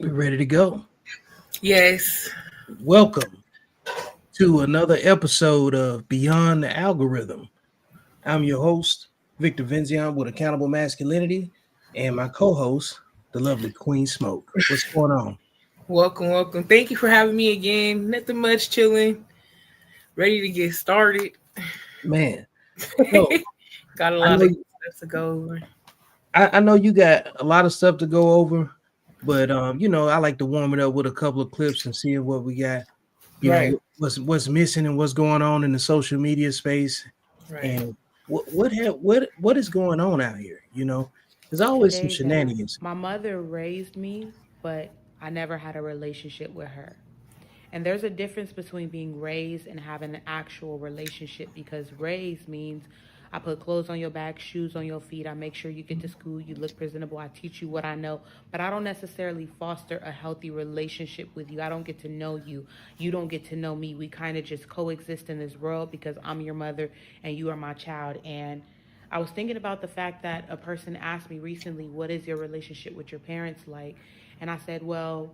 We're ready to go. Yes. Welcome to another episode of Beyond the Algorithm. I'm your host, Victor Vinzion with Accountable Masculinity, and my co-host, the lovely Queen Smoke. What's going on? Welcome, welcome. Thank you for having me again. Nothing much, chilling. Ready to get started. Man, so Got a I lot know of stuff to go over. I know you got a lot of stuff to go over, but I like to warm it up with a couple of clips and seeing what we got. Right, What's missing and what's going on in the social media space, right. and what is going on out here. There's always some Today that shenanigans. my mother raised me, but I never had a relationship with her. And there's a difference between being raised and having an actual relationship because raised means I put clothes on your back, shoes on your feet. I make sure you get to school, you look presentable. I teach you what I know, but I don't necessarily foster a healthy relationship with you. I don't get to know you. You don't get to know me. We kind of just coexist in this world because I'm your mother and you are my child. And I was thinking about the fact that a person asked me recently, what is your relationship with your parents like? And I said, well,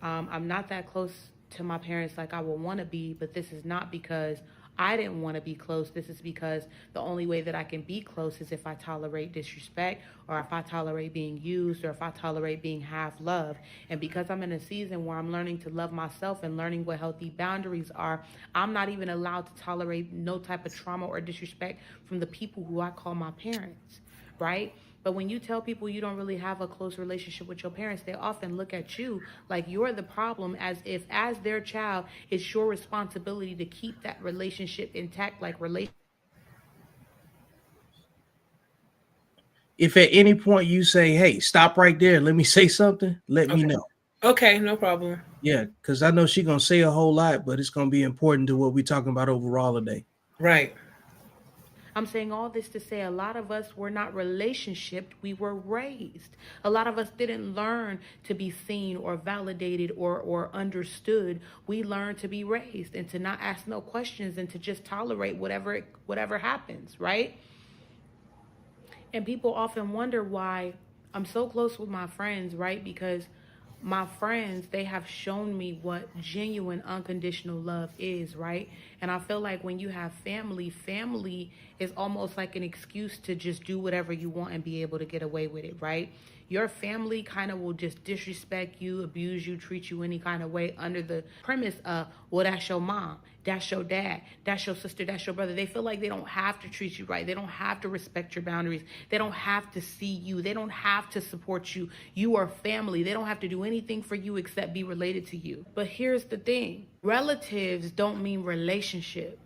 I'm not that close to my parents like I would want to be, but this is not because I didn't want to be close. This is because the only way that I can be close is if I tolerate disrespect or if I tolerate being used or if I tolerate being half loved. And because I'm in a season where I'm learning to love myself and learning what healthy boundaries are, I'm not even allowed to tolerate no type of trauma or disrespect from the people who I call my parents, right? But when you tell people you don't really have a close relationship with your parents, they often look at you like you're the problem, as if, as their child, it's your responsibility to keep that relationship intact, like relation. If at any point you say, "Hey, stop right there, let me say something," let me Okay. know. Okay, no problem. Yeah, because I know she's gonna say a whole lot, but it's gonna be important to what we're talking about overall today. Right. I'm saying all this to say a lot of us were not relationshiped, we were raised. A lot of us didn't learn to be seen or validated or understood. We learned to be raised and to not ask no questions and to just tolerate whatever happens, right? And people often wonder why I'm so close with my friends, right? Because my friends, they have shown me what genuine unconditional love is, right? And I feel like when you have family, family is almost like an excuse to just do whatever you want and be able to get away with it, right? Your family kind of will just disrespect you, abuse you, treat you any kind of way under the premise of, well, that's your mom, that's your dad, that's your sister, that's your brother. They feel like they don't have to treat you right. They don't have to respect your boundaries. They don't have to see you. They don't have to support you. You are family. They don't have to do anything for you except be related to you. But here's the thing. Relatives don't mean relationship.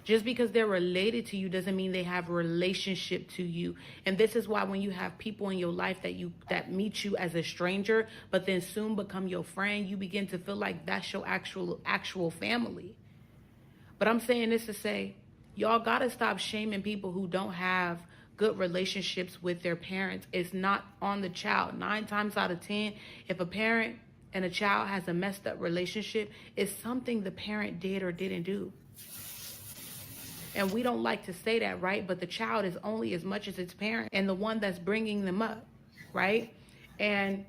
Just because they're related to you doesn't mean they have a relationship to you. And this is why when you have people in your life that meet you as a stranger, but then soon become your friend, you begin to feel like that's your actual family. But I'm saying this to say, y'all gotta stop shaming people who don't have good relationships with their parents. It's not on the child. 9 times out of 10, if a parent and a child has a messed up relationship, it's something the parent did or didn't do. And we don't like to say that, right? But the child is only as much as its parent and the one that's bringing them up, right? And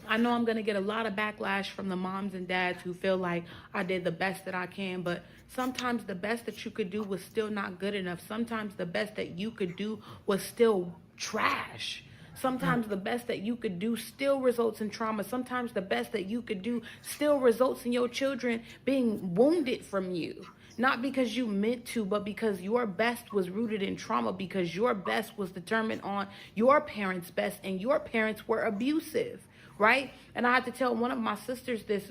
I know I'm going to get a lot of backlash from the moms and dads who feel like I did the best that I can, but sometimes the best that you could do was still not good enough. Sometimes the best that you could do was still trash. Sometimes the best that you could do still results in trauma. Sometimes the best that you could do still results in your children being wounded from you. Not because you meant to, but because your best was rooted in trauma, because your best was determined on your parents' best and your parents were abusive, right? And I had to tell one of my sisters this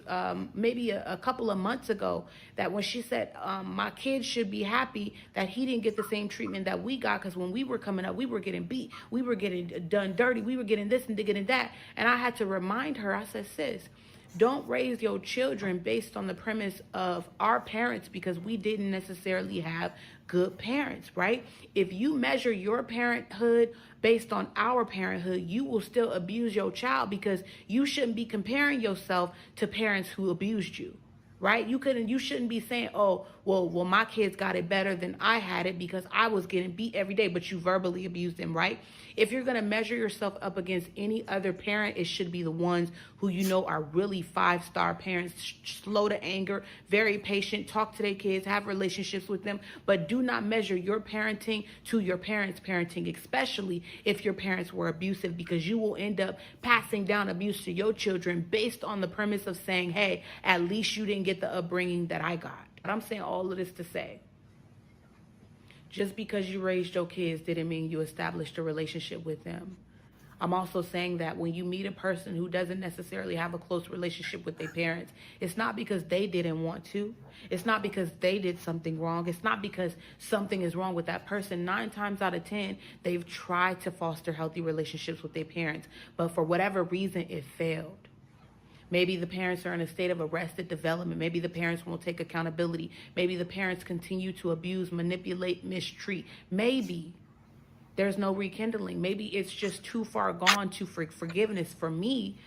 maybe a couple of months ago, that when she said my kids should be happy that he didn't get the same treatment that we got, because when we were coming up, we were getting beat, we were getting done dirty, we were getting this and getting that. And I had to remind her, I said, sis, don't raise your children based on the premise of our parents because we didn't necessarily have good parents, right? If you measure your parenthood based on our parenthood, you will still abuse your child because you shouldn't be comparing yourself to parents who abused you, right? You shouldn't be saying, oh, well, my kids got it better than I had it because I was getting beat every day, but you verbally abused them, right? If you're going to measure yourself up against any other parent, it should be the ones who you know are really 5-star parents, slow to anger, very patient, talk to their kids, have relationships with them, but do not measure your parenting to your parents' parenting, especially if your parents were abusive, because you will end up passing down abuse to your children based on the premise of saying, hey, at least you didn't get the upbringing that I got. But I'm saying all of this to say, just because you raised your kids didn't mean you established a relationship with them. I'm also saying that when you meet a person who doesn't necessarily have a close relationship with their parents, it's not because they didn't want to. It's not because they did something wrong. It's not because something is wrong with that person. 9 times out of 10, they've tried to foster healthy relationships with their parents, but for whatever reason, it failed. Maybe the parents are in a state of arrested development. Maybe the parents won't take accountability. Maybe the parents continue to abuse, manipulate, mistreat. Maybe there's no rekindling. Maybe it's just too far gone to forgiveness. For me,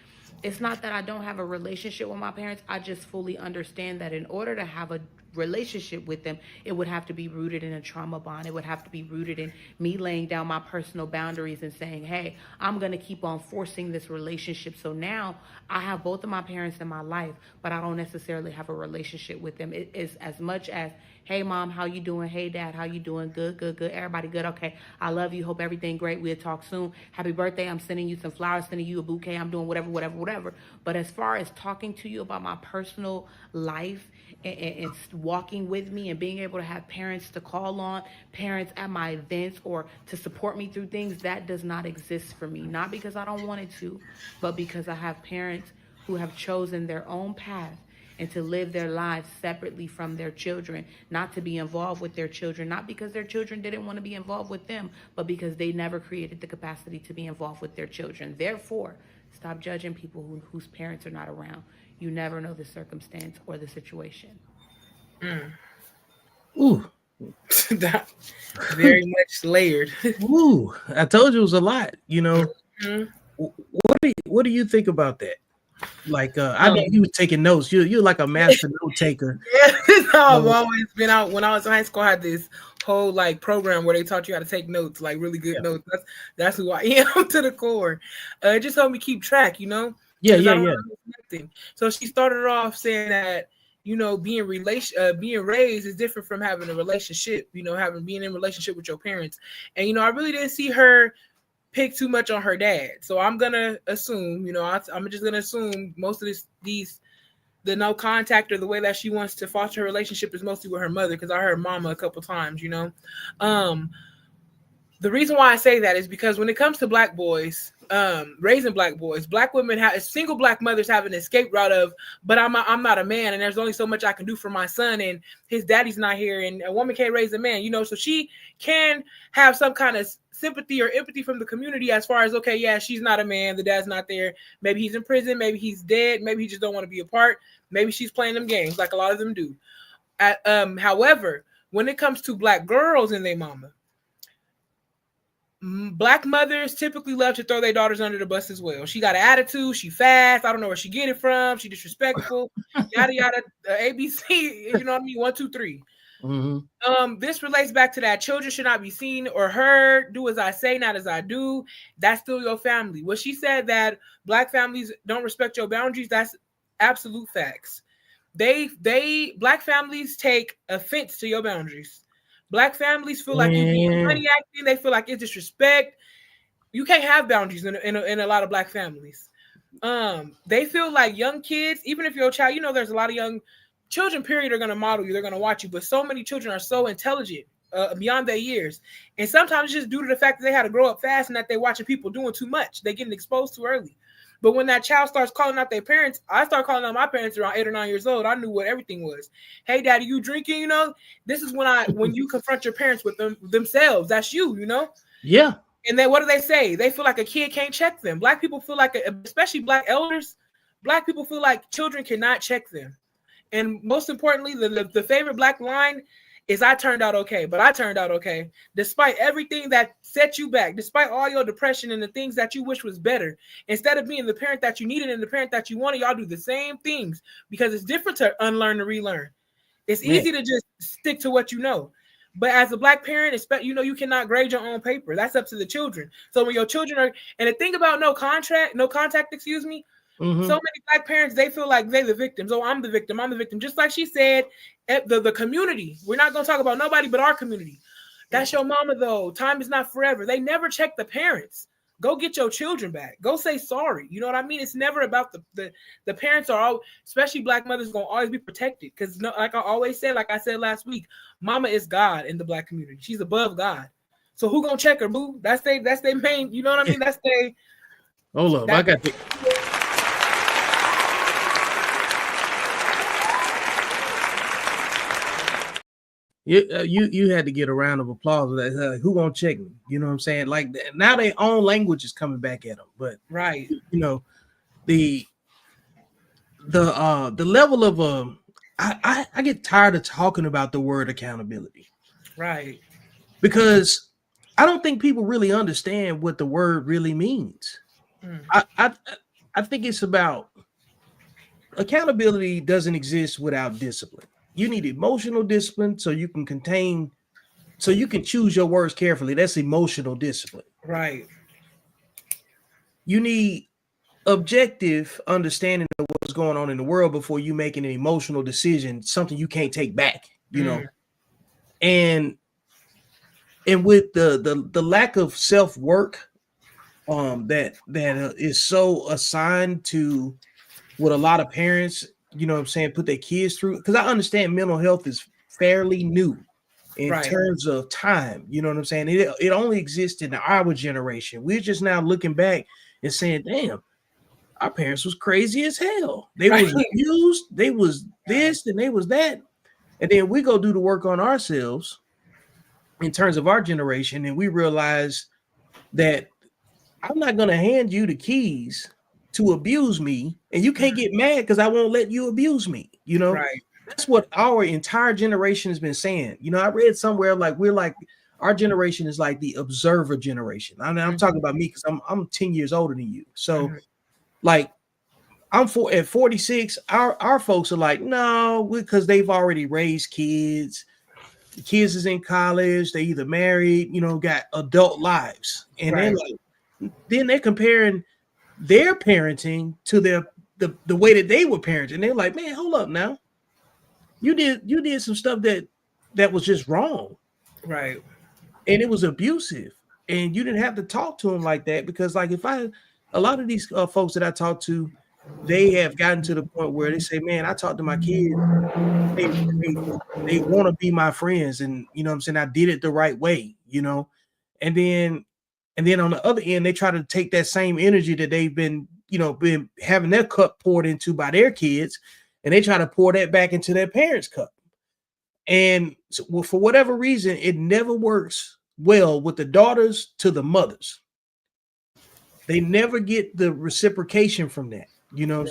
it's not that I don't have a relationship with my parents. I just fully understand that in order to have a relationship with them, it would have to be rooted in a trauma bond. It would have to be rooted in me laying down my personal boundaries and saying, hey, I'm going to keep on forcing this relationship. So now I have both of my parents in my life, but I don't necessarily have a relationship with them. It is as much as, hey, mom, how you doing? Hey, dad, how you doing? Good, good, good. Everybody good? Okay. I love you. Hope everything great. We'll talk soon. Happy birthday. I'm sending you some flowers, sending you a bouquet. I'm doing whatever. But as far as talking to you about my personal life and walking with me and being able to have parents to call on, parents at my events, or to support me through things, that does not exist for me. Not because I don't want it to, but because I have parents who have chosen their own path and to live their lives separately from their children, not to be involved with their children, not because their children didn't want to be involved with them, but because they never created the capacity to be involved with their children. Therefore, stop judging people whose parents are not around. You never know the circumstance or the situation. Ooh. That very much layered. Ooh. I told you it was a lot, you know. What do you think about that? Like, I know you were taking notes. You're like a master note taker. I've always been out. When I was in high school, I had this whole like program where they taught you how to take notes, like really good notes. That's who I am to the core. It just helped me keep track, you know. Yeah. So she started off saying that, you know, being raised is different from having a relationship. You know, being in a relationship with your parents. And you know, I really didn't see her pick too much on her dad. So I'm gonna assume, you know, I'm just gonna assume most of the no contact or the way that she wants to foster her relationship is mostly with her mother, because I heard mama a couple times, you know. The reason why I say that is because when it comes to black boys, raising black boys, black women single black mothers have an escape route of, but I'm not a man, and there's only so much I can do for my son, and his daddy's not here, and a woman can't raise a man, you know. So she can have some kind of sympathy or empathy from the community as far as, okay, yeah, she's not a man, the dad's not there, maybe he's in prison, maybe he's dead, maybe he just don't want to be a part, maybe she's playing them games like a lot of them do. However, when it comes to black girls and their mama, black mothers typically love to throw their daughters under the bus as well. She got an attitude, she fast, I don't know where she get it from, she disrespectful, yada yada, ABC, you know what I mean, 1, 2, 3. This relates back to that children should not be seen or heard. Do as I say, not as I do. That's still your family. When she said that black families don't respect your boundaries, that's absolute facts. Black families take offense to your boundaries. Black families feel like you being money acting. They feel like it's disrespect. You can't have boundaries in a lot of black families. They feel like young kids, even if you're a child, you know, there's a lot of young children, period, are going to model you. They're going to watch you. But so many children are so intelligent beyond their years. And sometimes it's just due to the fact that they had to grow up fast and that they're watching people doing too much. They're getting exposed too early. But when that child starts calling out their parents, I started calling out my parents around 8 or 9 years old. I knew what everything was. Hey, daddy, you drinking? You know, this is when you confront your parents with themselves. That's you, you know? Yeah. And then what do they say? They feel like a kid can't check them. Black people feel like, especially black elders, black people feel like children cannot check them. And most importantly, the favorite black line is I turned out okay, but I turned out okay. Despite everything that set you back, despite all your depression and the things that you wish was better, instead of being the parent that you needed and the parent that you wanted, y'all do the same things because it's different to unlearn and relearn. It's easy to just stick to what you know. But as a Black parent, you cannot grade your own paper. That's up to the children. So when your children are, and the thing about no contact, so many Black parents, they feel like they're the victims. Oh, I'm the victim. Just like she said, the community. We're not going to talk about nobody but our community. That's your mama, though. Time is not forever. They never check the parents. Go get your children back. Go say sorry. You know what I mean? It's never about the parents are all, especially Black mothers, going to always be protected. Because like I always said, like I said last week, mama is God in the Black community. She's above God. So who going to check her, boo? That's their main, you know what I mean? That's their. Hold up. I got the. You had to get a round of applause for that. Who gonna check me? You know what I'm saying? Like now, their own language is coming back at them. But right, you know, the level of I get tired of talking about the word accountability. Right. Because I don't think people really understand what the word really means. I think it's about accountability doesn't exist without discipline. You need emotional discipline so you can choose your words carefully. That's emotional discipline. Right. You need objective understanding of what's going on in the world before you making an emotional decision, something you can't take back, you know. And with the lack of self-work that is so assigned to what a lot of parents, you know what I'm saying, put their kids through, because I understand mental health is fairly new in terms of time. You know what I'm saying? It only exists in our generation. We're just now looking back and saying, damn, our parents was crazy as hell. They was abused, they was this and they was that. And then we go do the work on ourselves in terms of our generation, and we realize that I'm not going to hand you the keys to abuse me, and you can't get mad because I won't let you abuse me. You know, that's what our entire generation has been saying. You know, I read somewhere like our generation is like the observer generation. I mean, I'm talking about me because I'm 10 years older than you. So, like, at 46. Our folks are like, no, because they've already raised kids. The kids is in college. They either married, you know, got adult lives, and then they're comparing their parenting to the way that they were parenting. They're like, man, hold up now. You did some stuff that was just wrong. Right. And it was abusive. And you didn't have to talk to them like that, because like a lot of these folks that I talk to, they have gotten to the point where they say, man, I talk to my kids. They want to be my friends. And you know what I'm saying? I did it the right way, you know? And then on the other end, they try to take that same energy that they've been having their cup poured into by their kids, and they try to pour that back into their parents' cup. And so, for whatever reason, it never works well with the daughters to the mothers. They never get the reciprocation from that, you know.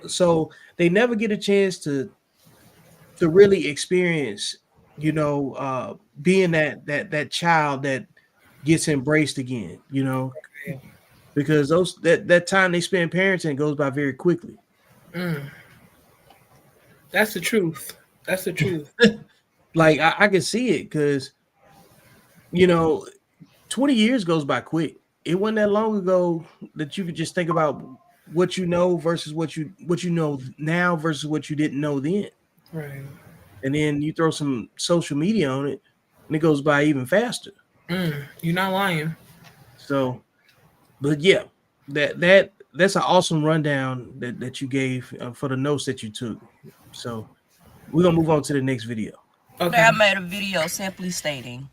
So they never get a chance to really experience, you know, being that child that gets embraced again, you know, because that time they spend parenting goes by very quickly. That's the truth. That's the truth. Like I can see it, because you know, 20 years goes by quick. It wasn't that long ago that you could just think about what you know versus what you know now versus what you didn't know then. Right. And then you throw some social media on it, and it goes by even faster. You're not lying. So, but yeah, that's an awesome rundown that you gave for the notes that you took. So we're gonna move on to the next video. Okay. I made a video simply stating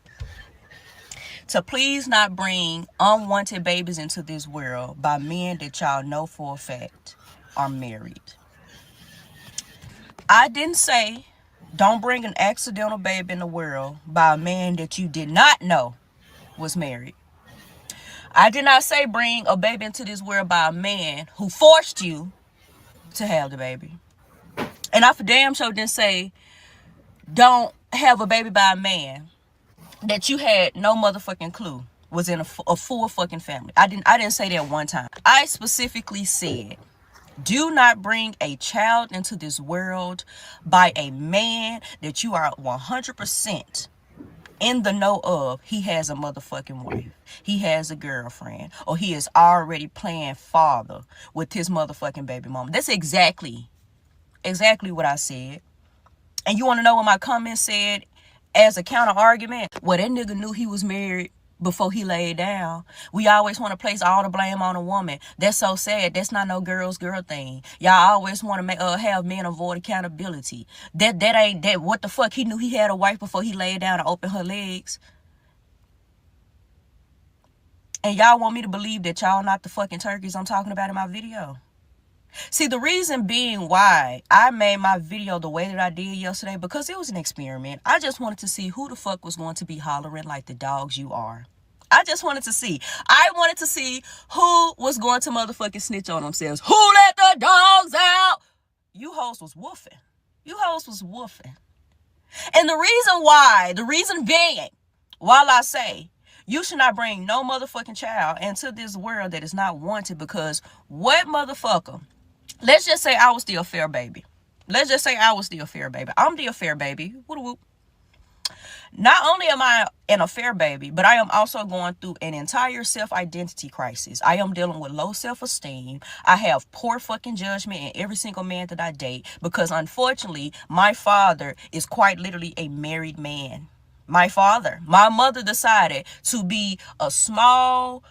to please not bring unwanted babies into this world by men that y'all know for a fact are married. I didn't say don't bring an accidental baby in the world by a man that you did not know was married. I did not say bring a baby into this world by a man who forced you to have the baby. And I for damn sure didn't say don't have a baby by a man that you had no motherfucking clue was in a full fucking family? I didn't say that one time. I specifically said, do not bring a child into this world by a man that you are 100% in the know of. He has a motherfucking wife, he has a girlfriend, or he is already playing father with his motherfucking baby mama. That's exactly what I said. And you want to know what my comment said as a counter argument? Well, that nigga knew he was married before he laid down. We always want to place all the blame on a woman. That's so sad. That's not no girl thing. Y'all always want to have men avoid accountability. That ain't that. What the fuck? He knew he had a wife before he laid down and opened her legs. And y'all want me to believe that y'all not the fucking turkeys I'm talking about in my video. See, the reason being why I made my video the way that I did yesterday, because it was an experiment. I just wanted to see who the fuck was going to be hollering like the dogs you are. I just wanted to see. I wanted to see who was going to motherfucking snitch on themselves. Who let the dogs out? You hoes was woofing. And the reason being, while I say, you should not bring no motherfucking child into this world that is not wanted, because what motherfucker? Let's just say I was the affair baby. I'm the affair baby. Whoop. Not only am I an affair baby, but I am also going through an entire self-identity crisis. I am dealing with low self-esteem. I have poor fucking judgment in every single man that I date, because unfortunately, my father is quite literally a married man. My mother decided to be a small,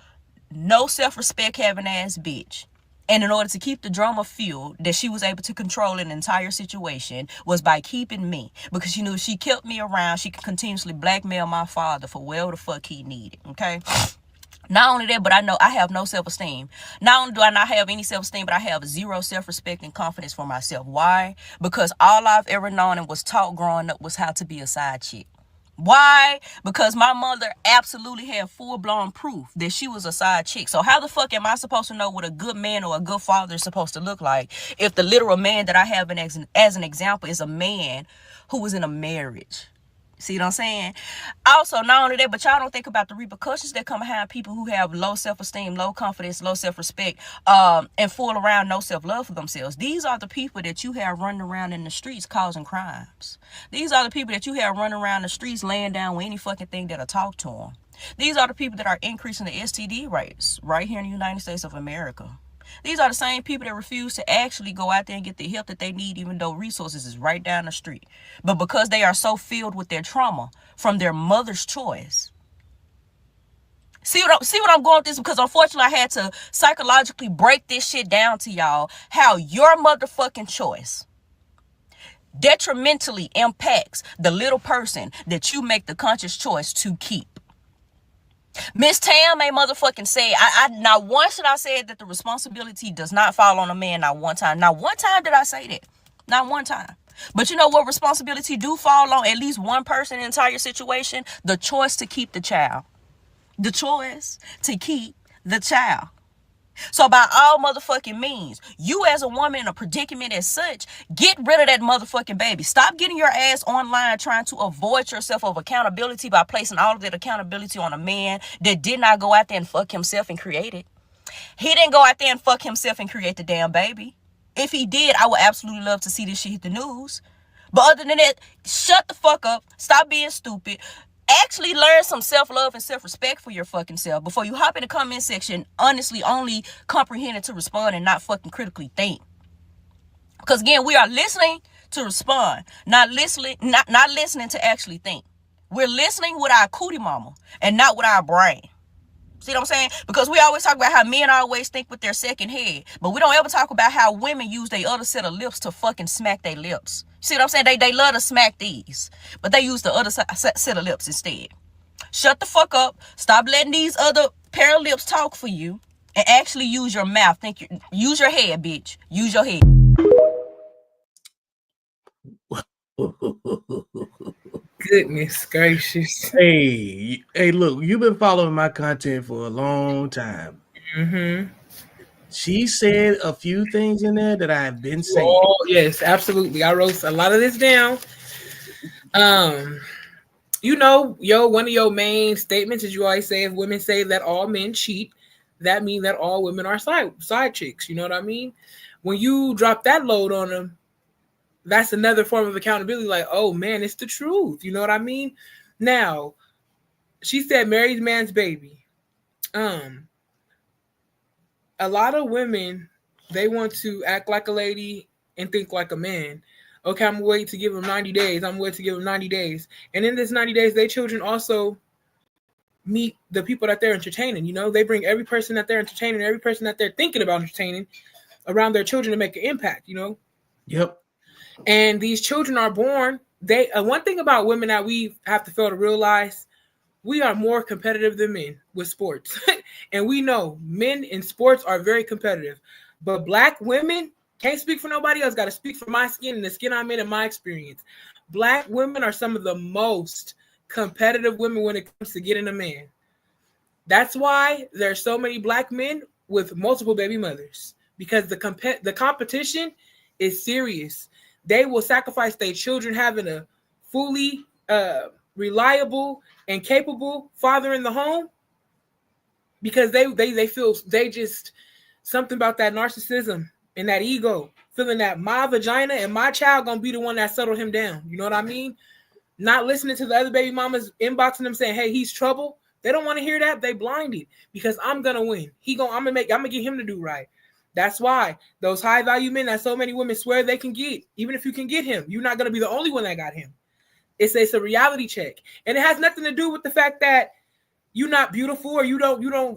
no self-respect having ass bitch. And in order to keep the drama fueled, that she was able to control an entire situation was by keeping me. Because she knew if she kept me around, she could continuously blackmail my father for whatever the fuck he needed. Okay? Not only that, but I know I have no self-esteem. Not only do I not have any self-esteem, but I have zero self-respect and confidence for myself. Why? Because all I've ever known and was taught growing up was how to be a side chick. Why? Because my mother absolutely had full-blown proof that she was a side chick. So how the fuck am I supposed to know what a good man or a good father is supposed to look like if the literal man that I have as an example is a man who was in a marriage? See what I'm saying? Also, not only that, but y'all don't think about the repercussions that come behind people who have low self-esteem, low confidence, low self-respect, and fool around no self-love for themselves. These are the people that you have running around in the streets causing crimes. These are the people that you have running around the streets laying down with any fucking thing that'll talk to them. These are the people that are increasing the STD rates right here in the United States of America. These are the same people that refuse to actually go out there and get the help that they need, even though resources is right down the street. But because they are so filled with their trauma from their mother's choice. See what I'm going with this? Because unfortunately, I had to psychologically break this shit down to y'all. How your motherfucking choice detrimentally impacts the little person that you make the conscious choice to keep. Miss Tam ain't motherfucking said, I not once did I say that the responsibility does not fall on a man. Not one time. Not one time did I say that. Not one time. But you know what responsibility do fall on at least one person in the entire situation? The choice to keep the child. The choice to keep the child. So by all motherfucking means, you as a woman in a predicament as such, get rid of that motherfucking baby. Stop getting your ass online trying to avoid yourself of accountability by placing all of that accountability on a man that did not go out there and fuck himself and create it. He didn't go out there and fuck himself and create the damn baby. If he did, I would absolutely love to see this shit hit the news. But other than that, shut the fuck up. Stop being stupid. Actually learn some self-love and self-respect for your fucking self before you hop in the comment section, honestly only comprehending to respond and not fucking critically think. Because again, we are listening to respond, not listening to actually think. We're listening with our cootie mama and not with our brain. See what I'm saying? Because we always talk about how men always think with their second head, but we don't ever talk about how women use their other set of lips to fucking smack their lips. See what I'm saying? They love to smack these, but they use the other set of lips instead. Shut the fuck up. Stop letting these other pair of lips talk for you and actually use your mouth. Use your head, bitch. Use your head. Goodness gracious. Hey, look, you've been following my content for a long time. Mm-hmm. She said a few things in there that I've been saying. Oh, yes, absolutely. I wrote a lot of this down. One of your main statements is you always say if women say that all men cheat, that means that all women are side chicks. You know what I mean? When you drop that load on them, that's another form of accountability. Like, oh man, it's the truth. You know what I mean? Now, she said married man's baby. A lot of women, they want to act like a lady and think like a man. Okay, I'm gonna wait to give them 90 days. I'm gonna wait to give them 90 days. And in this 90 days, their children also meet the people that they're entertaining. You know, they bring every person that they're entertaining, every person that they're thinking about entertaining around their children to make an impact, you know? Yep. And these children are born. One thing about women that we have to fail to realize, we are more competitive than men with sports. And we know men in sports are very competitive. But Black women, can't speak for nobody else, got to speak for my skin and the skin I'm in and my experience. Black women are some of the most competitive women when it comes to getting a man. That's why there's so many Black men with multiple baby mothers, because the competition is serious. They will sacrifice their children having a fully reliable and capable father in the home, because they feel something about that narcissism and that ego, feeling that my vagina and my child gonna be the one that settled him down. You know what I mean? Not listening to the other baby mamas inboxing them saying, hey, he's trouble. They don't want to hear that. They blinded, because I'm gonna win. I'm gonna get him to do right. That's why those high value men that so many women swear they can get, even if you can get him, you're not gonna be the only one that got him. It's a reality check. And it has nothing to do with the fact that you're not beautiful or you're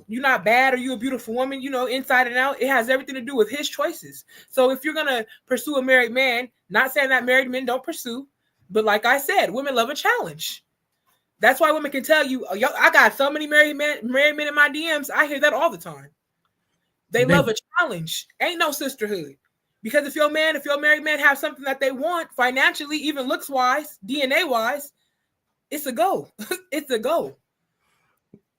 not bad or you're a beautiful woman, you know, inside and out. It has everything to do with his choices. So if you're gonna pursue a married man, not saying that married men don't pursue, but like I said, women love a challenge. That's why women can tell you, I got so many married men in my DMs. I hear that all the time. They love a challenge. Ain't no sisterhood. Because if your married man have something that they want financially, even looks wise, DNA wise, it's a go. It's a go.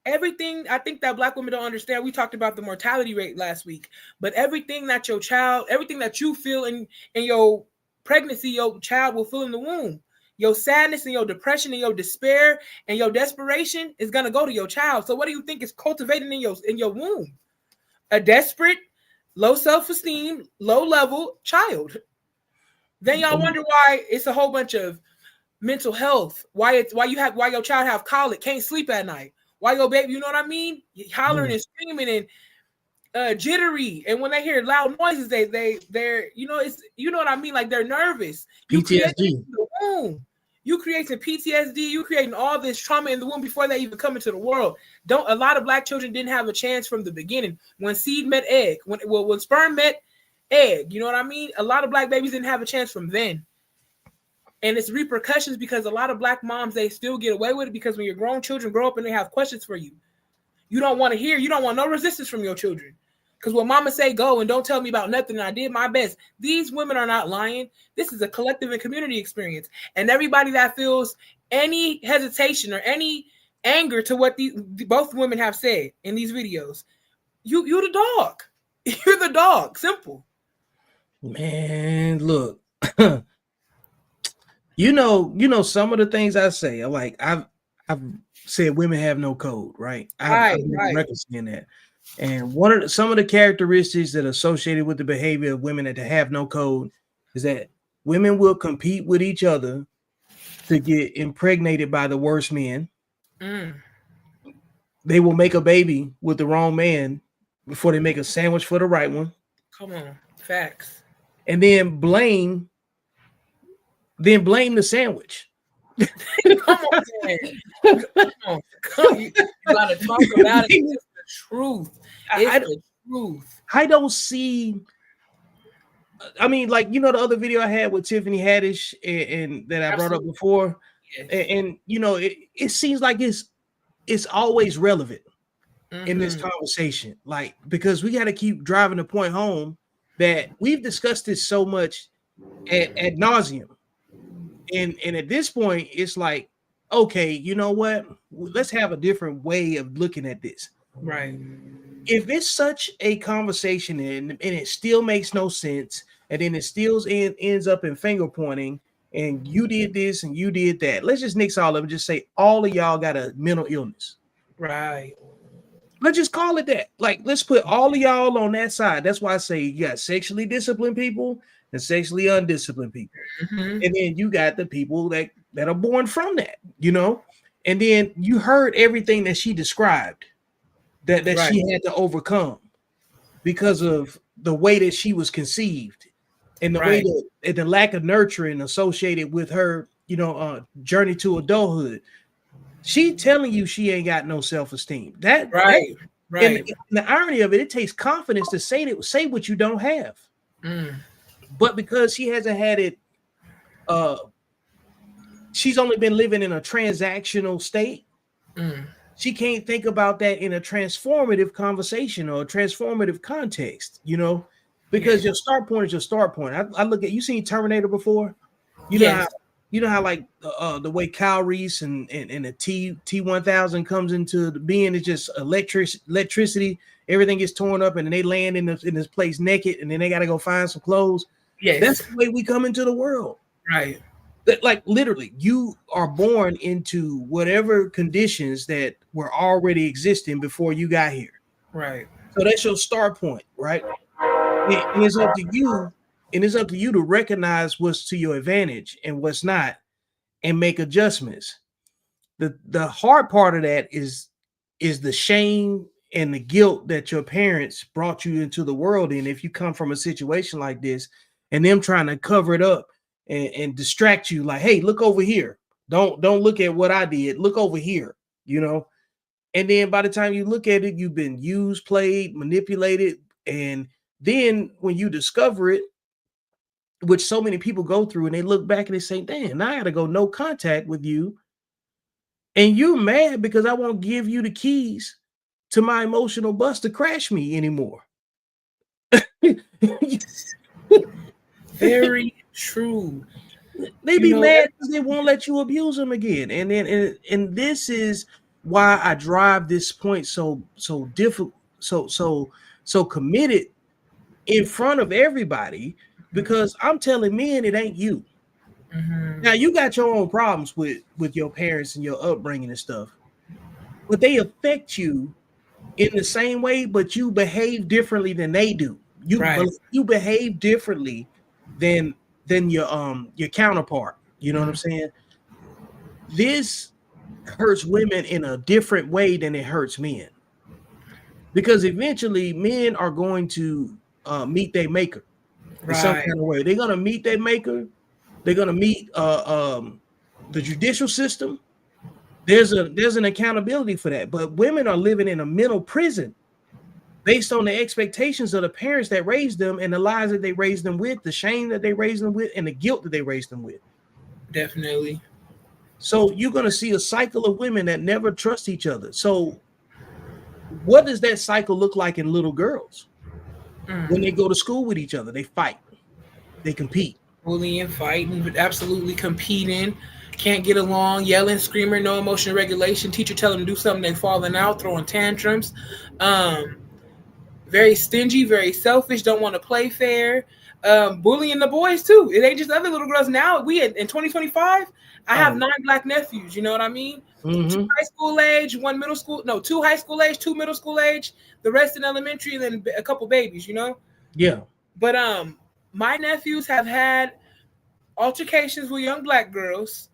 Everything I think that Black women don't understand. We talked about the mortality rate last week, but everything that you feel in your pregnancy, your child will feel in the womb. Your sadness and your depression and your despair and your desperation is gonna go to your child. So what do you think is cultivating in your womb? A desperate, low self-esteem, low level child. Then y'all wonder why it's a whole bunch of mental health. Why your child have colic, can't sleep at night. Why your baby, you know what I mean? Hollering and screaming and jittery. And when they hear loud noises, they're you know what I mean? Like they're nervous. PTSD. You creating PTSD. You creating all this trauma in the womb before they even come into the world. A lot of Black children didn't have a chance from the beginning. When seed met egg, when sperm met egg, you know what I mean? A lot of Black babies didn't have a chance from then. And it's repercussions because a lot of Black moms, they still get away with it, because when your grown children grow up and they have questions for you, you don't want to hear, you don't want no resistance from your children. Because when mama say go and don't tell me about nothing, I did my best. These women are not lying. This is a collective and community experience. And everybody that feels any hesitation or any anger to what both women have said in these videos, you're the dog. You're the dog. Simple. Man, look. You know, some of the things I say, like I've said women have no code, right? I've been saying that. And some of the characteristics that are associated with the behavior of women that have no code is that women will compete with each other to get impregnated by the worst men. They will make a baby with the wrong man before they make a sandwich for the right one. Come on, facts. And then blame the sandwich. Come on, man. Come on. You gotta talk about it. It's the truth. It's the truth. I don't see. I mean, like, you know, the other video I had with Tiffany Haddish and that I brought up before, and you know, it seems like it's always relevant in this conversation, like, because we got to keep driving the point home that we've discussed this so much ad nauseum. And at this point, it's like, okay, you know what? Let's have a different way of looking at this. Right. If it's such a conversation and it still makes no sense, and then it still ends up in finger pointing, and you did this and you did that. Let's just nix all of it. Just say all of y'all got a mental illness. Right. Let's just call it that. Like, let's put all of y'all on that side. That's why I say you got sexually disciplined people and sexually undisciplined people. Mm-hmm. And then you got the people that are born from that, you know? And then you heard everything that she described that right. She had to overcome because of the way that she was conceived and the way that the lack of nurturing associated with her, you know, journey to adulthood. She telling you she ain't got no self-esteem. Right. And the irony of it, it takes confidence to say what you don't have. But because she hasn't had it, she's only been living in a transactional state. She can't think about that in a transformative conversation or a transformative context, you know, because your start point is your start point. I look at, you seen Terminator before? You know how like the way Kyle Reese and the T-1000 comes into being is just electricity. Everything gets torn up and then they land in this place naked and then they got to go find some clothes. Yes. That's the way we come into the world. Right. Like literally, you are born into whatever conditions that were already existing before you got here. Right. So that's your start point, right? And it's up to you. And it's up to you to recognize what's to your advantage and what's not, and make adjustments. The hard part of that is the shame and the guilt that your parents brought you into the world in. If you come from a situation like this, and them trying to cover it up and distract you, like, hey, look over here. Don't look at what I did. Look over here, you know. And then by the time you look at it, you've been used, played, manipulated, and then when you discover it, which so many people go through, and they look back and they say, damn, now I got to go no contact with you. And you're mad because I won't give you the keys to my emotional bus to crash me anymore. Very true. They be mad because they won't let you abuse them again. And then and this is why I drive this point so difficult, so committed in front of everybody. Because I'm telling men it ain't you. Now you got your own problems with your parents and your upbringing and stuff, but they affect you in the same way, but you behave differently than they do. You behave differently than your counterpart. You know what I'm saying? This hurts women in a different way than it hurts men, because eventually men are going to meet their maker. In some kind of way. They're gonna meet their maker. They're gonna meet the judicial system. There's an accountability for that. But women are living in a mental prison based on the expectations of the parents that raised them and the lies that they raised them with, the shame that they raised them with, and the guilt that they raised them with. Definitely. So you're gonna see a cycle of women that never trust each other. So what does that cycle look like in little girls? When they go to school with each other, they fight, they compete, bullying, fighting, absolutely competing, can't get along, yelling, screaming, no emotional regulation. Teacher tell them to do something, they falling out, throwing tantrums. Very stingy, very selfish, don't want to play fair. Bullying the boys too. It ain't just other little girls. Now we in 2025, I have 9 black nephews. You know what I mean? 2 high school age, 1 middle school. No, 2 high school age, 2 middle school age. The rest in elementary, and then a couple babies. You know? Yeah. But my nephews have had altercations with young black girls.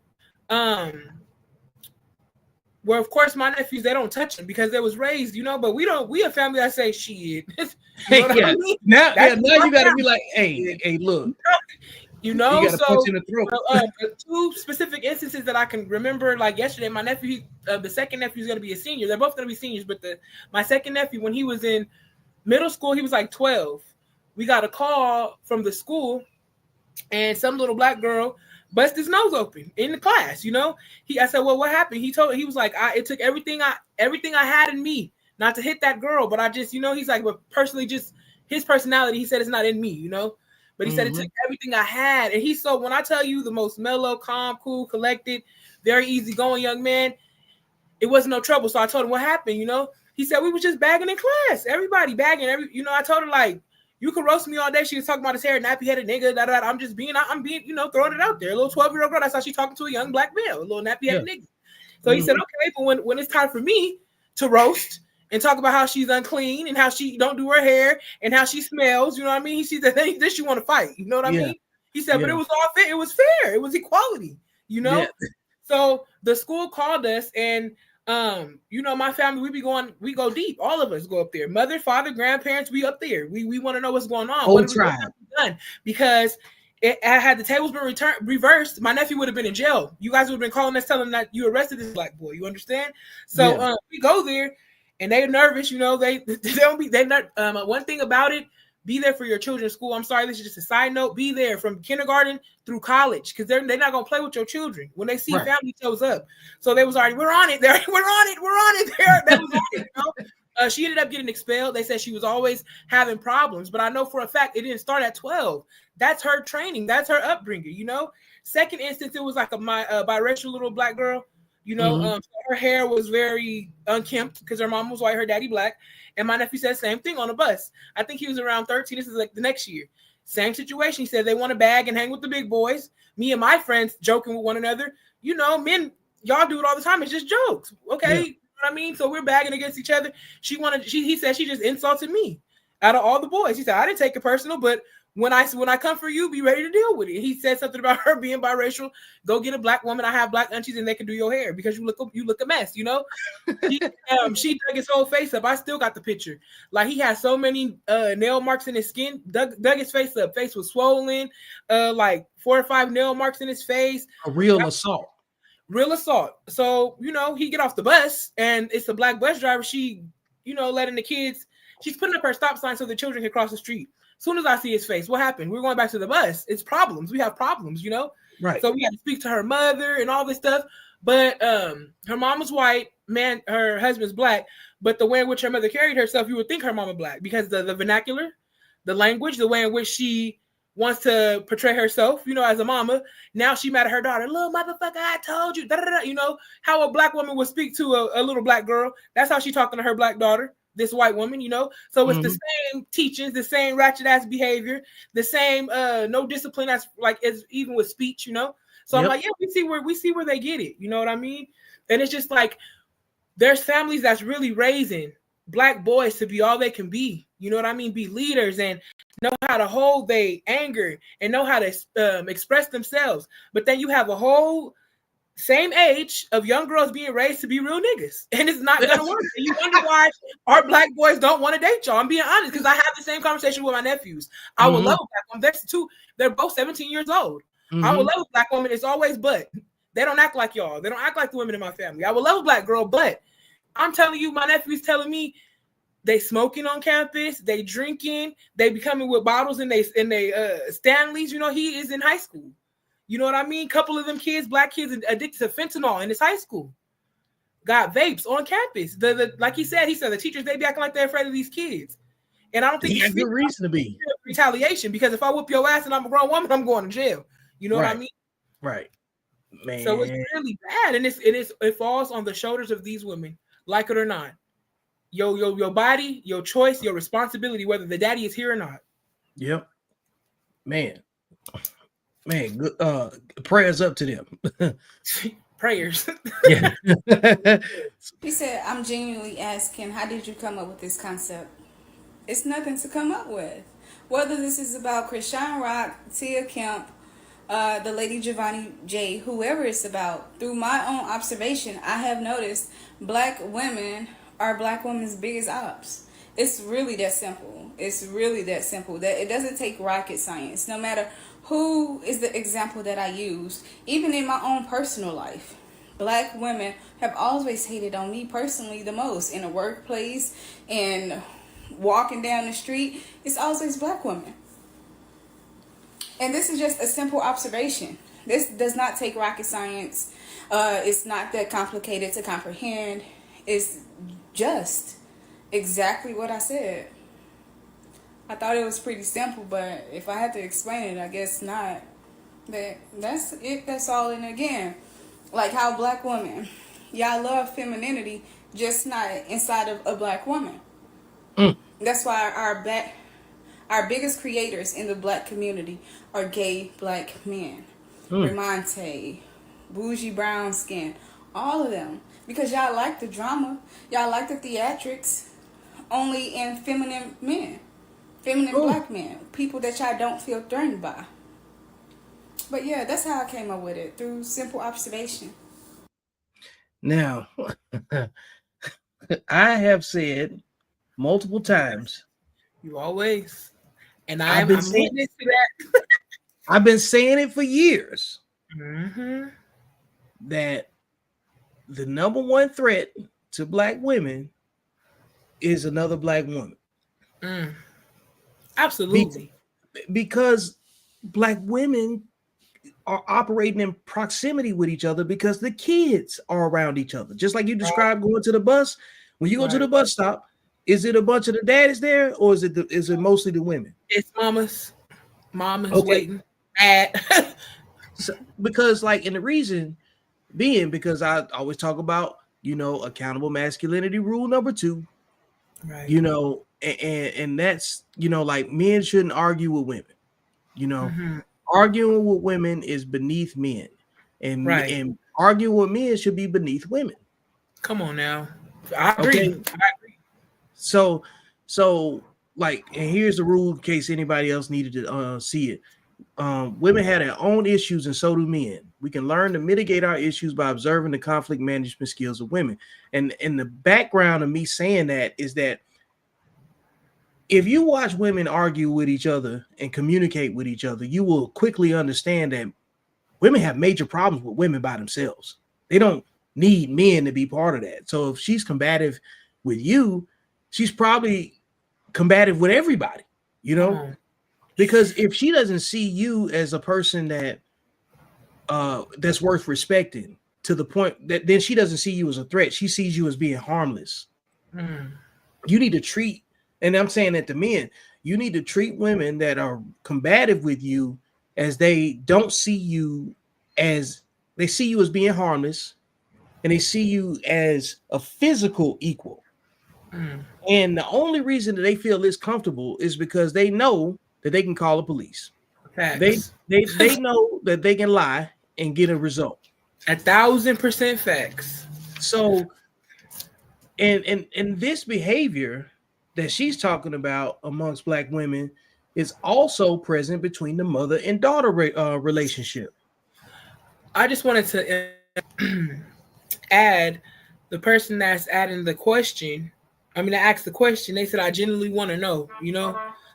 Where of course my nephews, they don't touch them because they was raised, you know, but we a family that say shit. You know what I mean? Now you gotta be like, hey, look. You know, you gotta punch in the throat. 2 specific instances that I can remember, like yesterday, my nephew, the second nephew is gonna be a senior. They're both gonna be seniors, but my second nephew, when he was in middle school, he was like 12. We got a call from the school, and some little black girl bust his nose open in the class. You know, I said, well, what happened? He was like, it took everything I had in me not to hit that girl, but I just, you know, he's like, but personally, just his personality, he said it's not in me, you know. But he said it took everything I had. And he's so, when I tell you, the most mellow, calm, cool, collected, very easygoing young man, it wasn't no trouble. So I told him what happened, you know. He said we was just bagging in class. Everybody bagging. You know, I told her, like, You can roast me all day. She was talking about his hair, nappy headed nigga. Da, da, da. I'm being, throwing it out there. A little 12-year-old girl. That's how she's talking to a young black male, a little nappy headed nigga. So he said, okay, but when it's time for me to roast and talk about how she's unclean and how she don't do her hair and how she smells, you know what I mean? He said, this you want to fight, you know what I mean? He said, but it was all fair. It was fair. It was equality, you know? Yeah. So the school called us and my family, we go deep. All of us go up there. Mother, father, grandparents, we up there. We want to know what's going on. What have we done? Because had the tables been reversed, my nephew would have been in jail. You guys would have been calling us, telling them that you arrested this black boy. You understand? So we go there, and they're nervous. You know, they don't be. They're not. One thing about it, be there for your children's school. I'm sorry, this is just a side note. Be there from kindergarten through college, because they're not gonna play with your children when they see family shows up. So they was already, we're on it. We're on it. That was on it. You know? She ended up getting expelled. They said she was always having problems, but I know for a fact it didn't start at 12. That's her training. That's her upbringing. You know. Second instance, it was like a biracial little black girl. You know, her hair was very unkempt because her mom was white, her daddy black. And my nephew said the same thing on a bus. I think he was around 13. This is like the next year. Same situation. He said they want to bag and hang with the big boys. Me and my friends joking with one another. You know, men, y'all do it all the time. It's just jokes. Okay. Yeah. You know what I mean? So we're bagging against each other. He said she just insulted me out of all the boys. He said, I didn't take it personal, but when I come for you, be ready to deal with it. He said something about her being biracial. Go get a black woman. I have black aunties and they can do your hair because you look a mess, you know? She dug his whole face up. I still got the picture. Like he had so many nail marks in his skin, dug his face up. Face was swollen, like 4 or 5 nail marks in his face. A real assault. Real assault. So, you know, he get off the bus and it's a black bus driver. She, you know, letting the kids, she's putting up her stop sign so the children can cross the street. As soon as I see his face, what happened? We're going back to the bus. It's problems. We have problems, you know? Right. So we had to speak to her mother and all this stuff. But her mom was white, her husband's black. But the way in which her mother carried herself, you would think her mama black because the vernacular, the language, the way in which she wants to portray herself, you know, as a mama. Now she mad at her daughter. Little motherfucker, I told you. Da, da, da. You know, how a black woman would speak to a little black girl. That's how she's talking to her black daughter. This white woman, you know, so it's the same teachings, the same ratchet ass behavior, the same no discipline as like as even with speech, you know. So I'm like, yeah, we see where they get it, you know what I mean? And it's just like there's families that's really raising black boys to be all they can be, you know what I mean? Be leaders and know how to hold their anger and know how to express themselves. But then you have a whole same age of young girls being raised to be real niggas, and it's not gonna work. And you wonder why our black boys don't want to date y'all. I'm being honest because I have the same conversation with my nephews. I would love a black woman. They're both 17 years old. I would love a black woman. It's always but. They don't act like y'all. They don't act like the women in my family. I would love a black girl, but I'm telling you, my nephew's telling me they smoking on campus, they drinking, they be coming with bottles in they Stanleys. You know, he is in high school. You know what I mean? Couple of them kids, black kids, addicted to fentanyl in his high school. Got vapes on campus. Like he said the teachers, they be acting like they're afraid of these kids. And I don't think it's a good reason to be. Retaliation, because if I whoop your ass and I'm a grown woman, I'm going to jail. You know what I mean? Right. Man. So it's really bad. And it falls on the shoulders of these women, like it or not. Your body, your choice, your responsibility, whether the daddy is here or not. Yep. Man, good prayers up to them. Prayers. Yeah. He said, I'm genuinely asking, how did you come up with this concept? It's nothing to come up with. Whether this is about Krishan Rock, Tia Kemp, the lady Giovanni J, whoever it's about, through my own observation, I have noticed black women are black women's biggest ops. It's really that simple. It's really that simple. That it doesn't take rocket science. No matter who is the example that I use, even in my own personal life, black women have always hated on me personally the most. In the workplace, and walking down the street, it's always black women. And this is just a simple observation. This does not take rocket science. It's not that complicated to comprehend. It's just exactly what I said. I thought it was pretty simple, but if I had to explain it, I guess not. But that's it. That's all. And again, like how black women, y'all love femininity, just not inside of a black woman. That's why Our biggest creators in the black community are gay black men. Ramonte, bougie brown skin, all of them. Because y'all like the drama, y'all like the theatrics, only in feminine men. Feminine black men. People that y'all don't feel threatened by. But yeah, that's how I came up with it, through simple observation. Now, I have said multiple times. You always. And I'm witness to that. I've been saying it for years. Mm-hmm. That the number one threat to black women is another black woman. Absolutely. Because black women are operating in proximity with each other because the kids are around each other. Just like you described going to the bus. When you go to the bus stop, is it a bunch of the daddies there, or is it mostly the women? It's mamas waiting at. So, because and the reason being, because I always talk about, accountable masculinity rule number 2, right? And that's, men shouldn't argue with women, arguing with women is beneath men, and arguing with men should be beneath women. Come on now. I agree. Okay. So and here's the rule in case anybody else needed to see it. Women have their own issues, and so do men. We can learn to mitigate our issues by observing the conflict management skills of women. And the background of me saying that is that if you watch women argue with each other and communicate with each other, you will quickly understand that women have major problems with women by themselves. They don't need men to be part of that. So if she's combative with you, she's probably combative with everybody, because if she doesn't see you as a person that that's worth respecting, to the point that then she doesn't see you as a threat. She sees you as being harmless. You need to treat, and I'm saying that to men, you need to treat women that are combative with you as they don't see you as, they see you as being harmless, and they see you as a physical equal. And the only reason that they feel this comfortable is because they know that they can call the police. Facts. They know that they can lie and get a result. 1,000% facts. So, and this behavior that she's talking about amongst black women is also present between the mother and daughter relationship. I just wanted to add, the person that's adding the question, I asked the question, they said, I genuinely want to know,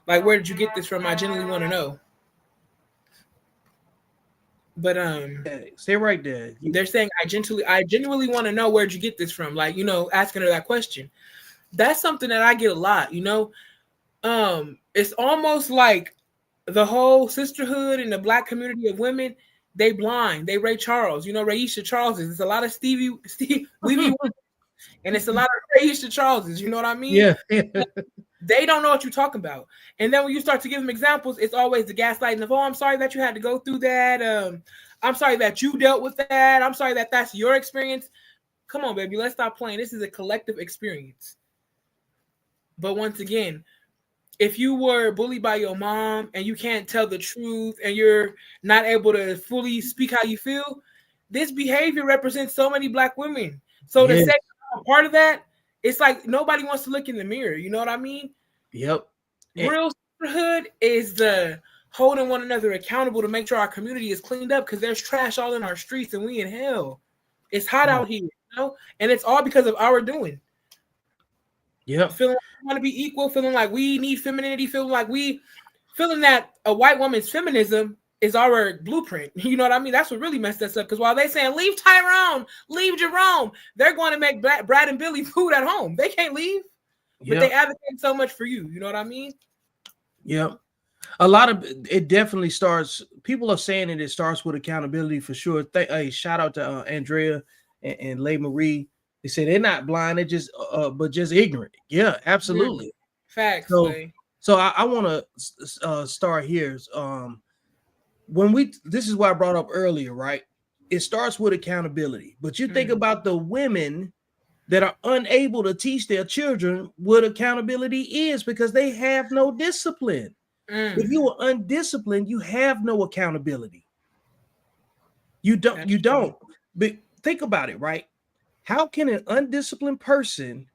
like, where did you get this from? I genuinely want to know. But stay right there. They're saying, I genuinely want to know, where'd you get this from? Like, asking her that question. That's something that I get a lot, it's almost like the whole sisterhood and the black community of women, they blind. They Ray Charles, Raisha Charleses. It's a lot of Stevie and it's a lot of Raisha Charleses. You know what I mean? Yeah. They don't know what you're talking about. And then when you start to give them examples, it's always the gaslighting of, oh, I'm sorry that you had to go through that. I'm sorry that you dealt with that. I'm sorry that that's your experience. Come on, baby. Let's stop playing. This is a collective experience. But once again, if you were bullied by your mom and you can't tell the truth and you're not able to fully speak how you feel, this behavior represents so many black women. So to say I'm a part of that, it's like nobody wants to look in the mirror. You know what I mean? Yep. Real sisterhood is the holding one another accountable to make sure our community is cleaned up, because there's trash all in our streets and we in hell. It's hot out here, and it's all because of our doing. Yeah. Feeling like we want to be equal, feeling like we need femininity, feeling that a white woman's feminism is our blueprint. You know what I mean? That's what really messed us up. Because while they saying leave Tyrone, leave Jerome, they're going to make Brad and Billy food at home. They can't leave, but they advocate so much for you. You know what I mean? Yeah. A lot of it definitely starts. People are saying it starts with accountability for sure. Shout out to Andrea and Leigh Marie. They say they're not blind, they're just but just ignorant. Yeah, absolutely. Facts. So I want to start here. This is what I brought up earlier, right? It starts with accountability, but you think about the women that are unable to teach their children what accountability is because they have no discipline. If you are undisciplined, you have no accountability. You don't. But think about it, right? How can an undisciplined person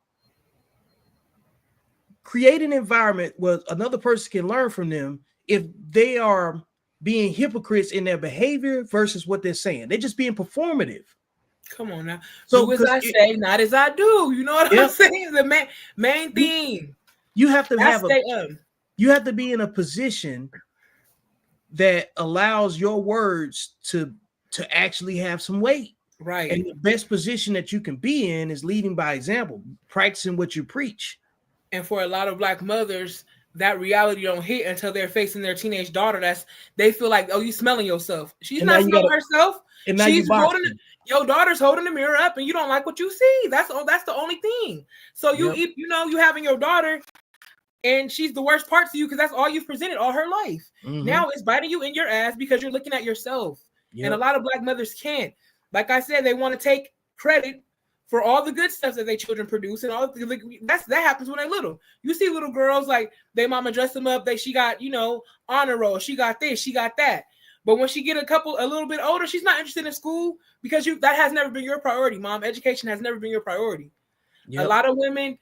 create an environment where another person can learn from them if they are being hypocrites in their behavior versus what they're saying? They're just being performative. Come on now. So do as I say, not as I do. You know what I'm saying? The main thing. You have to have you have to be in a position that allows your words to actually have some weight. Right. And the best position that you can be in is leading by example, practicing what you preach. And for a lot of Black mothers, that reality don't hit until they're facing their teenage daughter. They feel like, oh, you smelling yourself. She's not smelling herself. And now she's holding your daughter's holding the mirror up, and you don't like what you see. That's the only thing. So you having your daughter, and she's the worst part to you because that's all you've presented all her life. Now it's biting you in your ass because you're looking at yourself. And a lot of Black mothers can't. Like I said, they want to take credit for all the good stuff that their children produce, and all that happens when they're little. You see little girls like their mama dress them up. She got honor roll. She got this. She got that. But when she get a little bit older, she's not interested in school because that has never been your priority, mom. Education has never been your priority. A lot of women,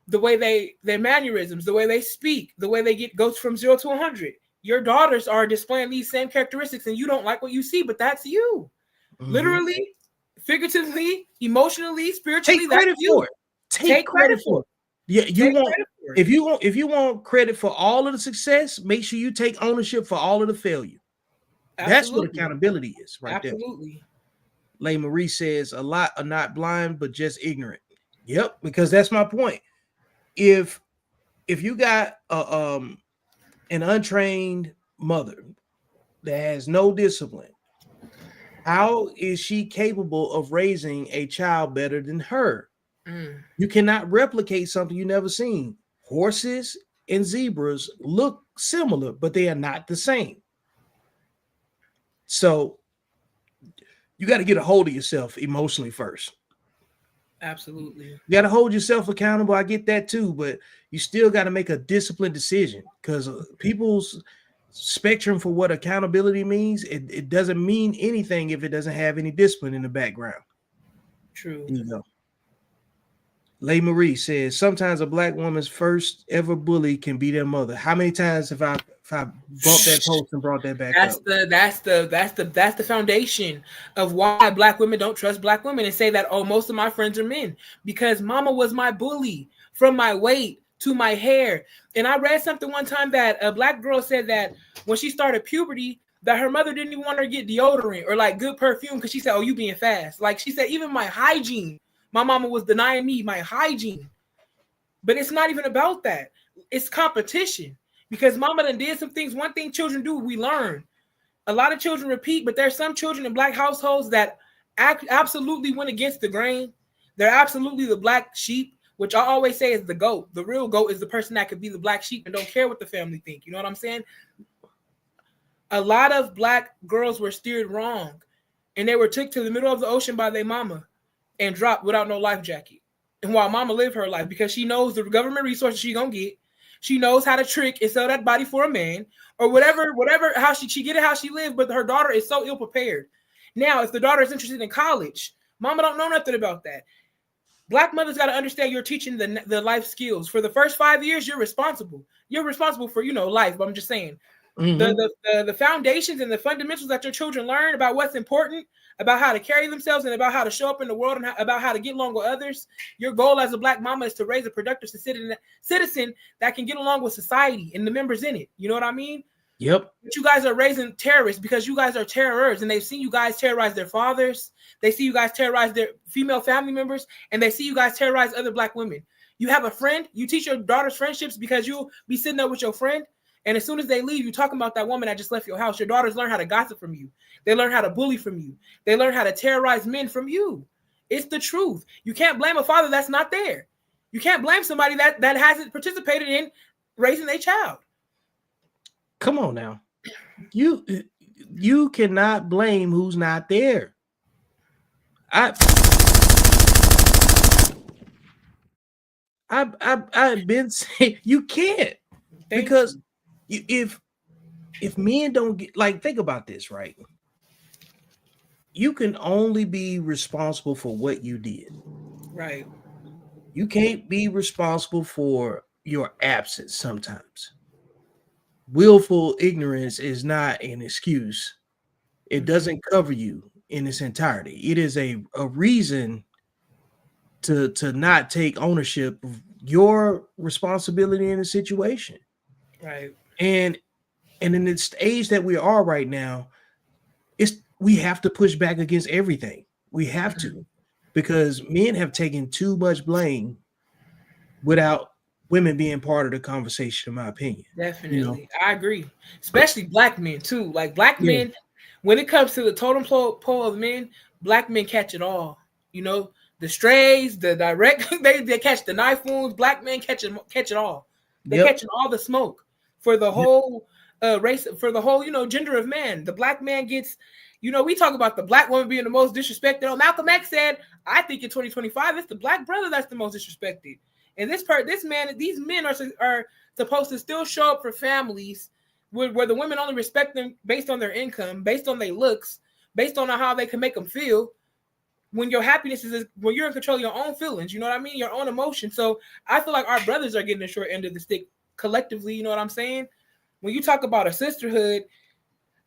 the way their mannerisms, the way they speak, the way they goes from 0 to 100. Your daughters are displaying these same characteristics, and you don't like what you see, but that's you. Literally, figuratively, emotionally, spiritually. Take credit for it. Take credit for it. Yeah, if you want credit for all of the success, make sure you take ownership for all of the failure. Absolutely. That's what accountability is, right there. Absolutely. Lay Marie says a lot are not blind but just ignorant. Yep, because that's my point. If you got an untrained mother that has no discipline, how is she capable of raising a child better than her? You cannot replicate something you never seen. Horses and zebras look similar, but they are not the same. So you got to get a hold of yourself emotionally first. Absolutely. You got to hold yourself accountable. I get that too, but you still got to make a disciplined decision because people's spectrum for what accountability means, it doesn't mean anything if it doesn't have any discipline in the background. True. You know. Lay Marie says sometimes a Black woman's first ever bully can be their mother. How many times have I bumped that post and brought that back up? That's the foundation of why Black women don't trust Black women and say that, oh, most of my friends are men, because mama was my bully from my weight to my hair. And I read something one time that a Black girl said that when she started puberty, that her mother didn't even want her to get deodorant or like good perfume because she said, oh, you being fast. Like she said, even my hygiene, my mama was denying me my hygiene. But it's not even about that. It's competition because mama done did some things. One thing children do, we learn. A lot of children repeat, but there's some children in Black households that absolutely went against the grain. They're absolutely the black sheep, which I always say is the goat. The real goat is the person that could be the black sheep and don't care what the family think. You know what I'm saying? A lot of Black girls were steered wrong, and they were took to the middle of the ocean by their mama and dropped without no life jacket. And while mama lived her life, because she knows the government resources she gonna get, she knows how to trick and sell that body for a man or whatever, how she get it how she lived, but her daughter is so ill prepared. Now, if the daughter is interested in college, mama don't know nothing about that. Black mothers got to understand you're teaching the life skills. For the first 5 years, you're responsible. You're responsible for, life, but I'm just saying. The foundations and the fundamentals that your children learn about what's important, about how to carry themselves and about how to show up in the world and about how to get along with others. Your goal as a Black mama is to raise a productive citizen that can get along with society and the members in it. You know what I mean? Yep. But you guys are raising terrorists because you guys are terrorists, and they've seen you guys terrorize their fathers. They see you guys terrorize their female family members, and they see you guys terrorize other Black women. You have a friend, you teach your daughters friendships because you'll be sitting there with your friend. And as soon as they leave, you're talking about that woman that just left your house. Your daughters learn how to gossip from you. They learn how to bully from you. They learn how to terrorize men from you. It's the truth. You can't blame a father that's not there. You can't blame somebody that hasn't participated in raising a child. Come on now. You cannot blame who's not there. I've been saying you can't. Because if men don't get, like, think about this, right? You can only be responsible for what you did. Right. You can't be responsible for your absence sometimes. Willful ignorance is not an excuse. It doesn't cover you in its entirety. It is a reason to not take ownership of your responsibility in the situation. Right. And in this age that we are right now, we have to push back against everything. We have to, because men have taken too much blame without women being part of the conversation, in my opinion. Definitely. I agree. Especially black men too. Like black men, when it comes to the totem pole of men, black men catch it all. You know, the strays, the direct, they catch the knife wounds. Black men catch it all. They're catching all the smoke for the whole race, for the whole, gender of man. The black man gets, we talk about the black woman being the most disrespected. Oh, Malcolm X said, I think in 2025, it's the black brother that's the most disrespected. And these men are supposed to still show up for families where the women only respect them based on their income, based on their looks, based on how they can make them feel. When your happiness is when you're in control of your own feelings, you know what I mean? Your own emotions. So I feel like our brothers are getting the short end of the stick collectively. You know what I'm saying? When you talk about a sisterhood,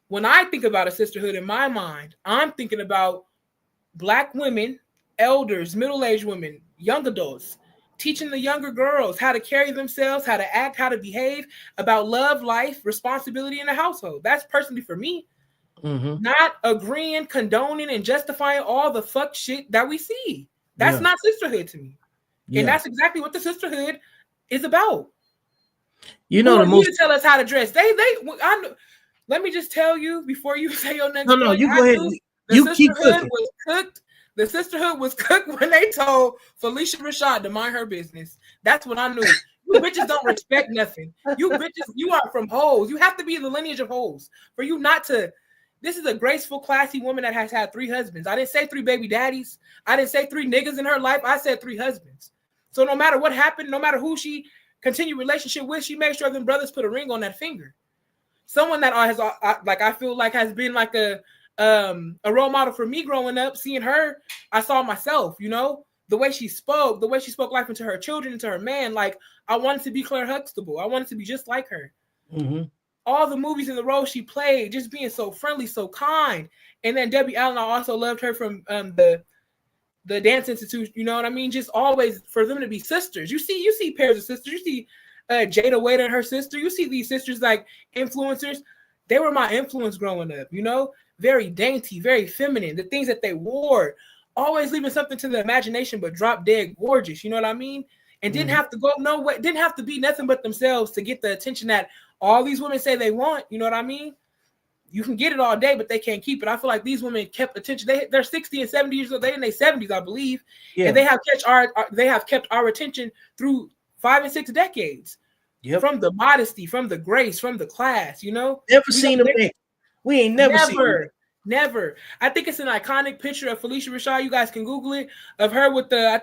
when I think about a sisterhood in my mind, I'm thinking about black women, elders, middle-aged women, young adults, teaching the younger girls how to carry themselves, how to act, how to behave, about love, life, responsibility in the household. That's personally for me. Not agreeing, condoning, and justifying all the fuck shit that we see. That's not sisterhood to me. And that's exactly what the sisterhood is about. You know, the most to tell us how to dress. Let me just tell you before you say your next point. No, you go ahead. You keep cooking. Was cooked. The sisterhood was cooked when they told Felicia Rashad to mind her business. That's when I knew. You bitches don't respect nothing. You bitches, you are from hoes. You have to be in the lineage of hoes for you not to. This is a graceful, classy woman that has had 3 husbands. I didn't say 3 baby daddies. I didn't say 3 niggas in her life. I said 3 husbands. So no matter what happened, no matter who she continued relationship with, she made sure them brothers put a ring on that finger. Someone that has, like, I feel like has been like a role model for me growing up. Seeing her, I saw myself, the way she spoke life into her children, into her man. Like, I wanted to be Claire Huxtable. I wanted to be just like her. All the movies and the roles she played, just being so friendly, so kind. And then Debbie Allen, I also loved her from the Dance Institute. You know what I mean? Just always for them to be sisters. You see pairs of sisters. You see Jada Waiter and her sister. You see these sisters like influencers. They were my influence growing up. Very dainty, very feminine. The things that they wore, always leaving something to the imagination, but drop dead gorgeous. You know what I mean? And didn't have to go nowhere. Didn't have to be nothing but themselves to get the attention that all these women say they want. You know what I mean? You can get it all day, but they can't keep it. I feel like these women kept attention. They're 60 and 70 years old. They're in their 70s, I believe. Yeah. And they have kept our attention through 5 and 6 decades. Yep. From the modesty, from the grace, from the class, Never seen them. We ain't never seen them. Never. I think it's an iconic picture of Felicia Rashad. You guys can Google it, of her with I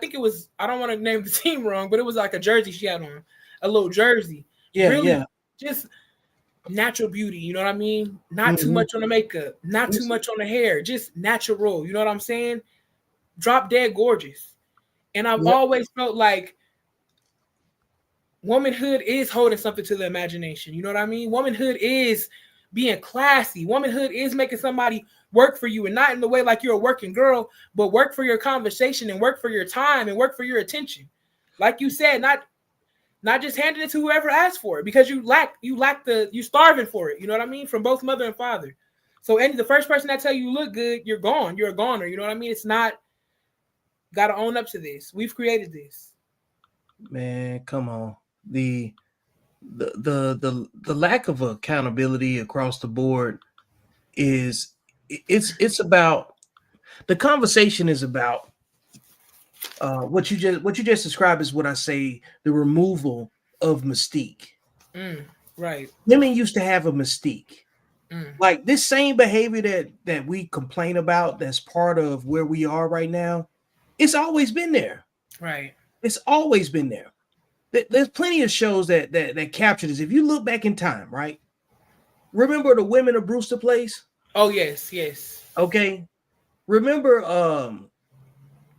don't want to name the team wrong, but it was like a jersey she had on, a little jersey. Yeah, really, just natural beauty. You know what I mean? Not too much on the makeup, not too much on the hair, just natural. You know what I'm saying? Drop dead gorgeous. And I've always felt like womanhood is holding something to the imagination. You know what I mean? Womanhood is being classy. Womanhood is making somebody work for you, and not in the way like you're a working girl, but work for your conversation and work for your time and work for your attention. Like you said, not just handing it to whoever asked for it, because you're starving for it. You know what I mean? From both mother and father. So the first person that tell you look good, you're gone. You're a goner. You know what I mean? It's not, got to own up to this. We've created this. Man, come on. The lack of accountability across the board it's about, the conversation is about what you just described is what I say, the removal of mystique. Right. Women used to have a mystique. Like this same behavior that we complain about, that's part of where we are right now, it's always been there. Right. It's always been there. there's plenty of shows that capture this. If you look back in time, right? Remember the Women of Brewster Place? Oh yes, yes. Okay. Remember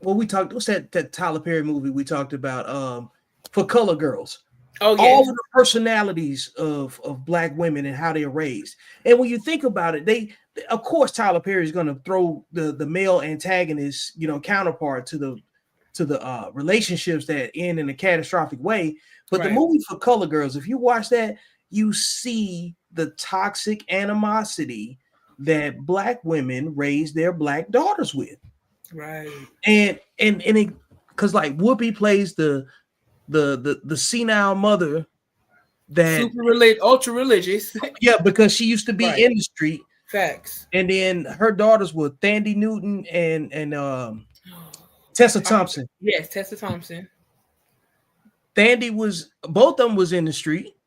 we talked, what's that Tyler Perry movie we talked about For Color Girls? Oh yes. All of the personalities of Black women and how they're raised. And when you think about it, they of course Tyler Perry is going to throw the male antagonist, counterpart to the relationships that end in a catastrophic way. But the movie For Color Girls, if you watch that, you see the toxic animosity that Black women raise their Black daughters with. Right. And it, because like Whoopi plays the senile mother that ultra religious. Yeah, because she used to be in the street. Facts. And then her daughters were Thandie Newton and Tessa Thompson. Yes, Tessa Thompson. Thandie both of them was in the street.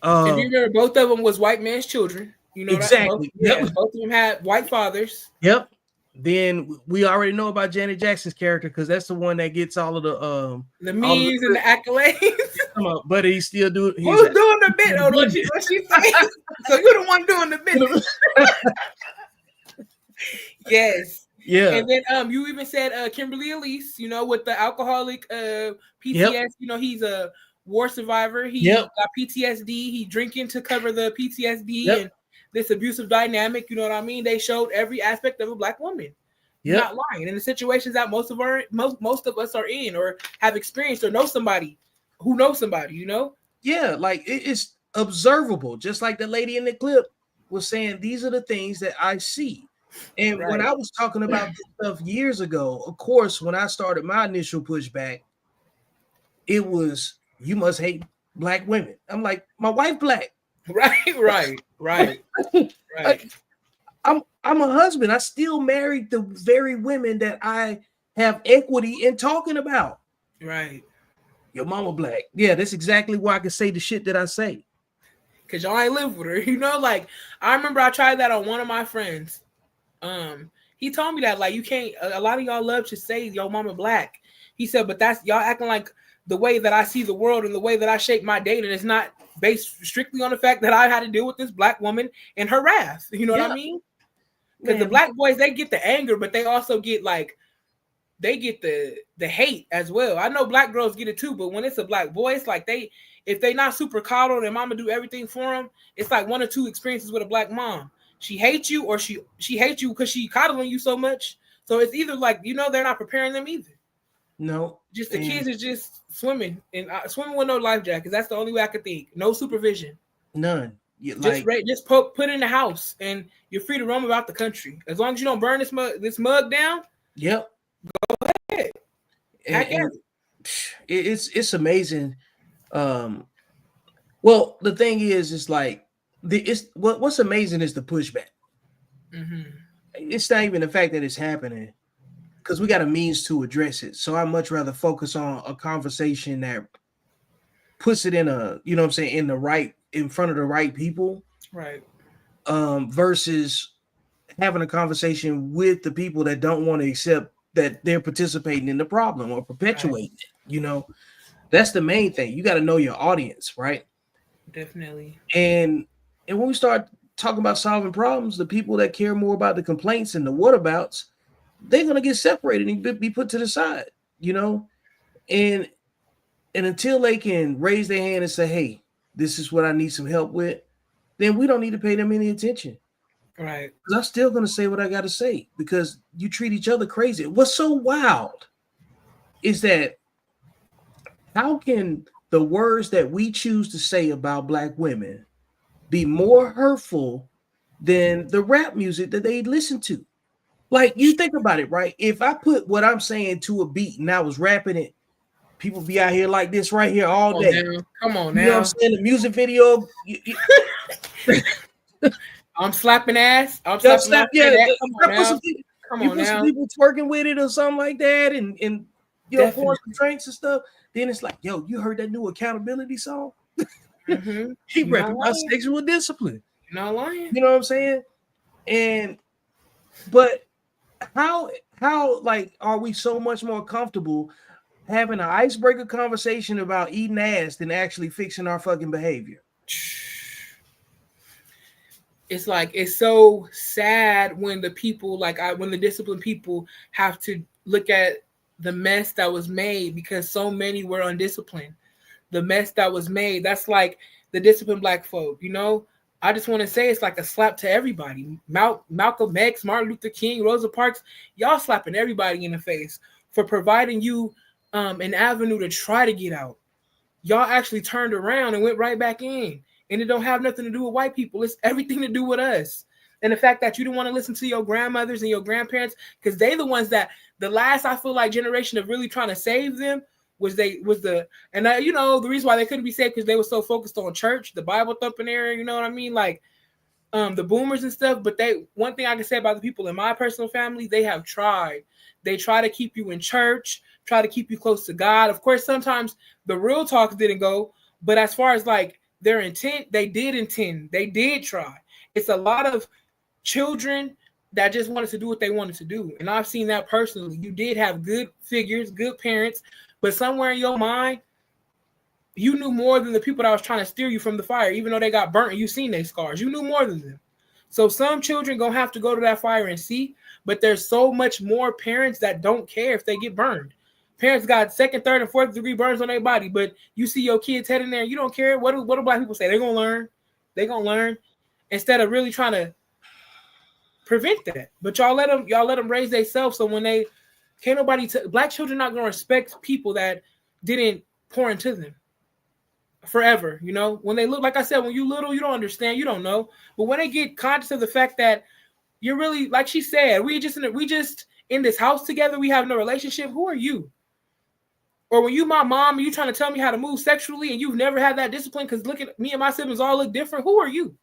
If you remember, both of them was white man's children. You know exactly. Both of them had white fathers. Yep. Then we already know about Janet Jackson's character because that's the one that gets all of the memes and the accolades. Come on, but he's still doing. Who's doing the bit? Oh, what she saying? So you're the one doing the bit. Yes. Yeah. And then you even said Kimberly Elise, with the alcoholic PTSD. Yep. He's a war survivor. He got PTSD. He drinking to cover the PTSD and this abusive dynamic. You know what I mean? They showed every aspect of a Black woman. Not lying. And the situations that most of us are in or have experienced or know somebody who knows somebody, Yeah, like it's observable. Just like the lady in the clip was saying, these are the things that I see. And when I was talking about this stuff years ago, of course, when I started my initial pushback, it was, you must hate Black women. I'm like, my wife Black. Right. I'm a husband. I still married the very women that I have equity in talking about. Right. Your mama Black. Yeah, that's exactly why I can say the shit that I say. Cause y'all ain't live with her. Like I remember I tried that on one of my friends. He told me that like you can't. A lot of y'all love to say your mama Black. He said, but that's y'all acting like the way that I see the world and the way that I shape my dating is not based strictly on the fact that I had to deal with this Black woman and her wrath. You know what I mean? Because the Black boys, they get the anger, but they also get like they get the hate as well. I know Black girls get it too, but when it's a Black boy, it's like if they not super coddled and mama do everything for them, it's like one or two experiences with a Black mom. She hates you or she hates you because she coddling you so much. So it's either like, they're not preparing them either. No. Just the kids are just swimming and swimming with no life jackets. That's the only way I could think. No supervision. None. Just put in the house and you're free to roam about the country. As long as you don't burn this mug down. Yep. Go ahead. And it's amazing. Well, the thing is like what's amazing is the pushback. Mm-hmm. It's not even the fact that it's happening, because we got a means to address it. So I much rather focus on a conversation that puts it in in front of the right people, right? Versus having a conversation with the people that don't want to accept that they're participating in the problem or perpetuating it. That's the main thing. You got to know your audience, right? Definitely. And when we start talking about solving problems, the people that care more about the complaints and the whatabouts, they're going to get separated and be put to the side, and until they can raise their hand and say, hey, this is what I need some help with, then we don't need to pay them any attention. Right. Because I'm still going to say what I got to say because you treat each other crazy. What's so wild is that how can the words that we choose to say about Black women be more hurtful than the rap music that they listen to? Like, you think about it, right? If I put what I'm saying to a beat and I was rapping it, people be out here like this right here all day. Come on now. You know what I'm saying? The music video. I'm slapping ass. Come on now. Come on now. Some people twerking with it or something like that, and pouring some drinks and stuff. Then it's like, yo, you heard that new accountability song? Mm-hmm. He rapping about sexual discipline. You're not lying. You know what I'm saying? But how like are we so much more comfortable having an icebreaker conversation about eating ass than actually fixing our fucking behavior. It's like, it's so sad when the people, like when the disciplined people have to look at the mess that was made because so many were undisciplined. The mess that was made, that's like the disciplined black folk, you know? I just want to say it's like a slap to everybody. Malcolm X, Martin Luther King, Rosa Parks, y'all slapping everybody in the face for providing you an avenue to try to get out. Y'all actually turned around and went right back in. And it don't have nothing to do with white people. It's everything to do with us. And the fact that you didn't want to listen to your grandmothers and your grandparents, because they the ones that the last, I feel like, generation of really trying to save them the reason why they couldn't be saved because they were so focused on church, the Bible thumping area, you know what I mean? Like the boomers and stuff. But one thing I can say about the people in my personal family, they have tried. They try to keep you in church, try to keep you close to God. Of course, sometimes the real talks didn't go, but as far as like their intent, they did try. It's a lot of children that just wanted to do what they wanted to do. And I've seen that personally. You did have good figures, good parents, but somewhere in your mind, you knew more than the people that was trying to steer you from the fire, even though they got burnt and you seen their scars. You knew more than them. So some children gonna have to go to that fire and see, but there's so much more parents that don't care if they get burned. Parents got second, third, and fourth degree burns on their body, but you see your kids heading there, you don't care. What do black people say? They're gonna learn. They're gonna learn instead of really trying to prevent that. But y'all let them raise themselves. So when they can't nobody black children not gonna respect people that didn't pour into them forever. You know, when they look, like I said, when you little, you don't understand, you don't know. But when they get conscious of the fact that you're really, like she said, we just in this house together, we have no relationship. Who are you? Or when you my mom and you trying to tell me how to move sexually and you've never had that discipline because look at me and my siblings all look different. Who are you?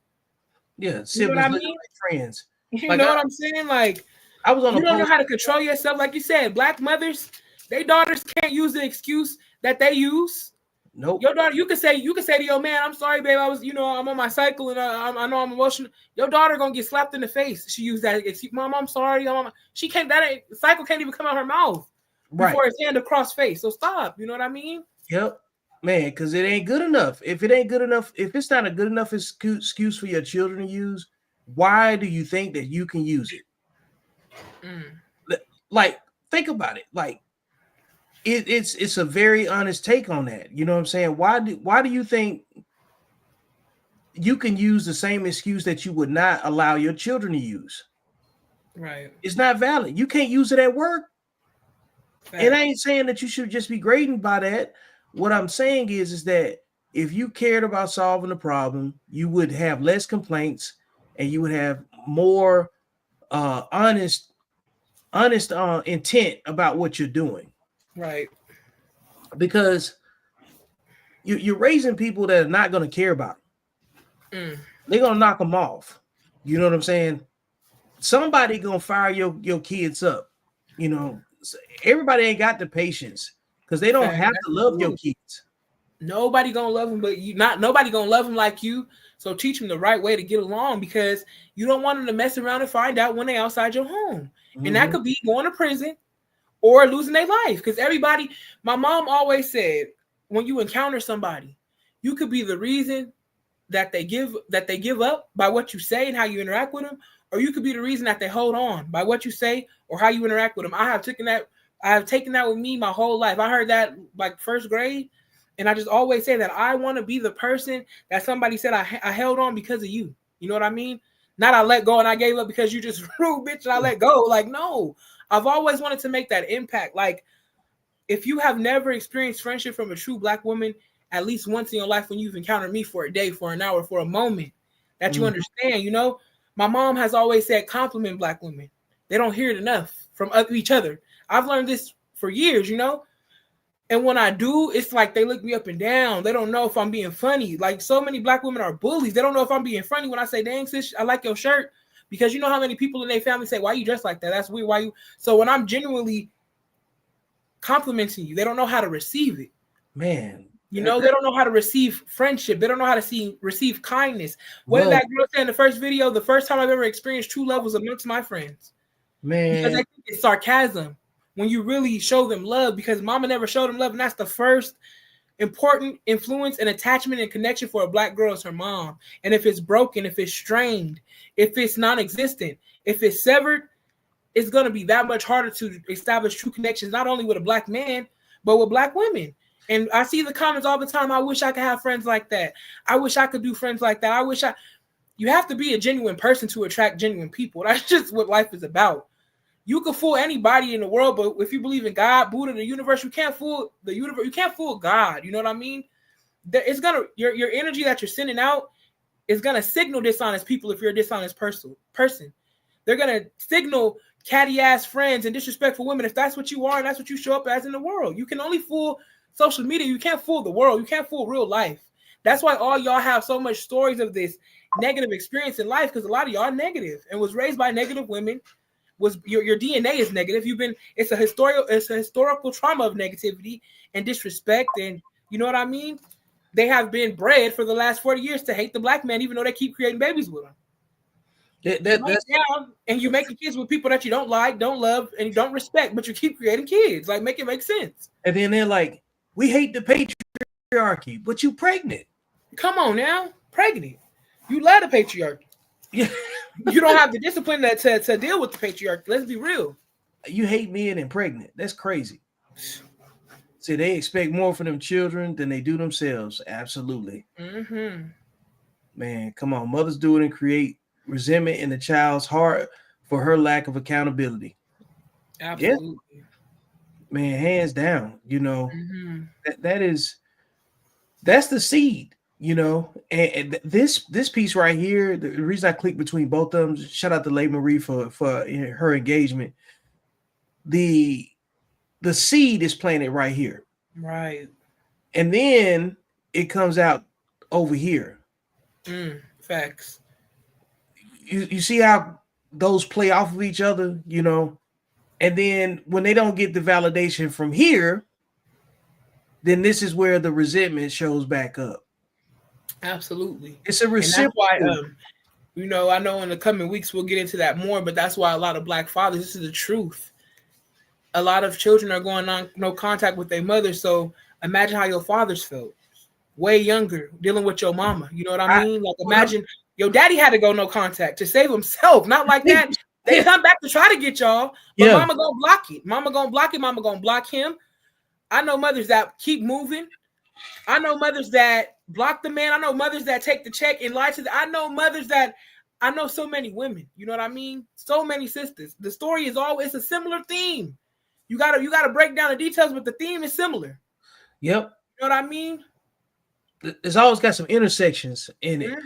Yeah, siblings, you know what I mean? Like friends. You know what I'm saying? Like, I was on you don't know how to control yourself. Like you said, black mothers, their daughters can't use the excuse that they use. Nope. Your daughter, you can say to your man, I'm sorry, babe. I was, I'm on my cycle and I know I'm emotional. Your daughter gonna get slapped in the face. She used that excuse. Mom, I'm sorry. She can't. Cycle can't even come out her mouth before it's hand across face. So stop. You know what I mean? Yep, man. Because it ain't good enough. If it ain't good enough, if it's not a good enough excuse for your children to use, why do you think that you can use it? Like, think about it. Like, it's a very honest take on that. You know what I'm saying? Why do you think you can use the same excuse that you would not allow your children to use? Right. It's not valid. You can't use it at work. Fact. And I ain't saying that you should just be grading by that. What I'm saying is that if you cared about solving the problem, you would have less complaints and you would have more honest intent about what you're doing. Right. Because you're raising people that are not going to care about them. They're going to knock them off. You know what I'm saying? Somebody going to fire your kids up. You know, everybody ain't got the patience because they don't have to love your kids. Nobody going to love them, but nobody going to love them like you. So teach them the right way to get along because you don't want them to mess around and find out when they're outside your home. And that could be going to prison or losing their life. Because my mom always said, when you encounter somebody, you could be the reason that they give up by what you say and how you interact with them, or you could be the reason that they hold on by what you say or how you interact with them. I have taken that with me my whole life. I heard that like first grade, and I just always say that I want to be the person that somebody said I held on because of you. You know what I mean? Not I let go and I gave up because you just rude, bitch, and I let go. Like, no. I've always wanted to make that impact. Like, if you have never experienced friendship from a true black woman, at least once in your life when you've encountered me for a day, for an hour, for a moment, that you understand, you know? My mom has always said compliment black women. They don't hear it enough from each other. I've learned this for years, you know? And when I do, it's like they look me up and down. They don't know if I'm being funny. Like, so many black women are bullies. They don't know if I'm being funny when I say, dang, sis, I like your shirt. Because you know how many people in their family say, why you dressed like that? That's weird. Why you? So when I'm genuinely complimenting you, they don't know how to receive it. Man. You know, they don't know how to receive friendship. They don't know how to receive kindness. What did that girl say in the first video? The first time I've ever experienced true love was amongst my friends. Man. Because I think it's sarcasm. when you really show them love, because mama never showed them love, and that's the first important influence and attachment and connection for a black girl is her mom. And if it's broken, if it's strained, if it's non-existent, if it's severed, it's going to be that much harder to establish true connections, not only with a black man, but with black women. And I see the comments all the time. I wish I could have friends like that. I wish I could do friends like that. You have to be a genuine person to attract genuine people. That's just what life is about. You can fool anybody in the world, but if you believe in God, Buddha, the universe, you can't fool the universe. You can't fool God. You know what I mean? It's gonna your energy that you're sending out is gonna signal dishonest people. If you're a dishonest person, they're gonna signal catty ass friends and disrespectful women. If that's what you are, and that's what you show up as in the world, you can only fool social media. You can't fool the world. You can't fool real life. That's why all y'all have so much stories of this negative experience in life, because a lot of y'all are negative and was raised by negative women. Was your DNA is negative. It's a historical trauma of negativity and disrespect, and you know what I mean? They have been bred for the last 40 years to hate the black man, even though they keep creating babies with them. That's down, and you're making kids with people that you don't like, don't love, and you don't respect, but you keep creating kids. Like, make it make sense. And then they're like, we hate the patriarchy, but you pregnant. Come on now, pregnant. You love the patriarchy. Yeah. You don't have the discipline to deal with the patriarchy. Let's be real. You hate men and pregnant. That's crazy. See, they expect more from them children than they do themselves. Absolutely. Mm-hmm. Man, come on. Mothers do it and create resentment in the child's heart for her lack of accountability. Absolutely. Yeah. Man, hands down. You know, that's the seed. You know, and this piece right here, the reason I clicked between both of them, shout out to Leigh Marie for her engagement. The seed is planted right here. Right. And then it comes out over here. Facts. You see how those play off of each other, you know? And then when they don't get the validation from here, then this is where the resentment shows back up. Absolutely. It's a reciprocal. And that's why, you know, I know in the coming weeks we'll get into that more, but that's why a lot of black fathers, this is the truth. A lot of children are going on no contact with their mother. So imagine how your fathers felt. Way younger, dealing with your mama. You know what I mean? Like, imagine your daddy had to go no contact to save himself. Not like that. They come back to try to get y'all, but mama gonna block it. Mama gonna block it. Mama gonna block him. I know mothers that keep moving. I know mothers that block the man. I know mothers that take the check and lie to I know mothers that I know so many women. You know what I mean? So many sisters. The story is always a similar theme. You gotta break down the details, but the theme is similar. Yep. You know what I mean? There's always got some intersections in it.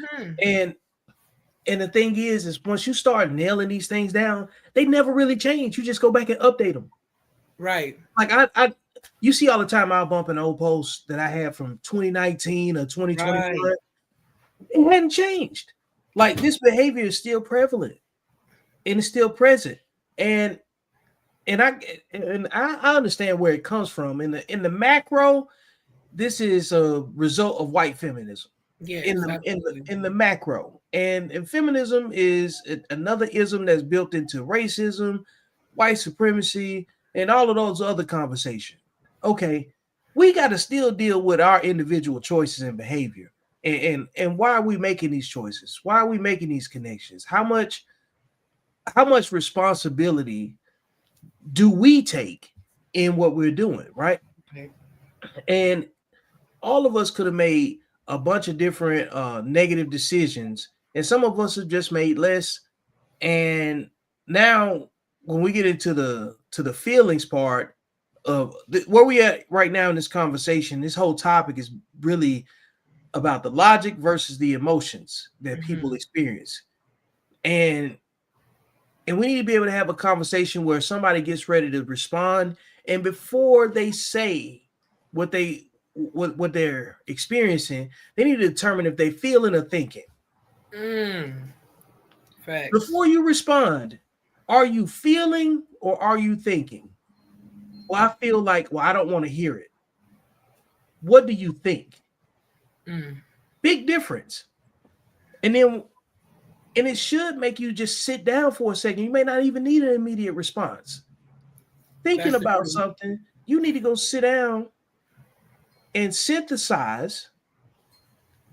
And the thing is once you start nailing these things down, they never really change. You just go back and update them. Right. Like I you see all the time I'll bump an old post that I had from 2019 or 2021. Right. It hadn't changed. Like, this behavior is still prevalent and it's still present. And I understand where it comes from. In the macro, this is a result of white feminism. Yeah, in the macro. And feminism is another ism that's built into racism, white supremacy, and all of those other conversations. Okay, we got to still deal with our individual choices and behavior. And why are we making these choices? Why are we making these connections? How much responsibility do we take in what we're doing, right? Okay. And all of us could have made a bunch of different negative decisions, and some of us have just made less. And now when we get into the feelings part of where we at right now in this conversation, this whole topic is really about the logic versus the emotions that people experience. And we need to be able to have a conversation where somebody gets ready to respond, and before they say what they're experiencing, they need to determine if they feeling or thinking. Facts. Before you respond, are you feeling or are you thinking? Well, I feel like, I don't want to hear it. What do you think? Big difference. And it should make you just sit down for a second. You may not even need an immediate response. thinking about something, you need to go sit down and synthesize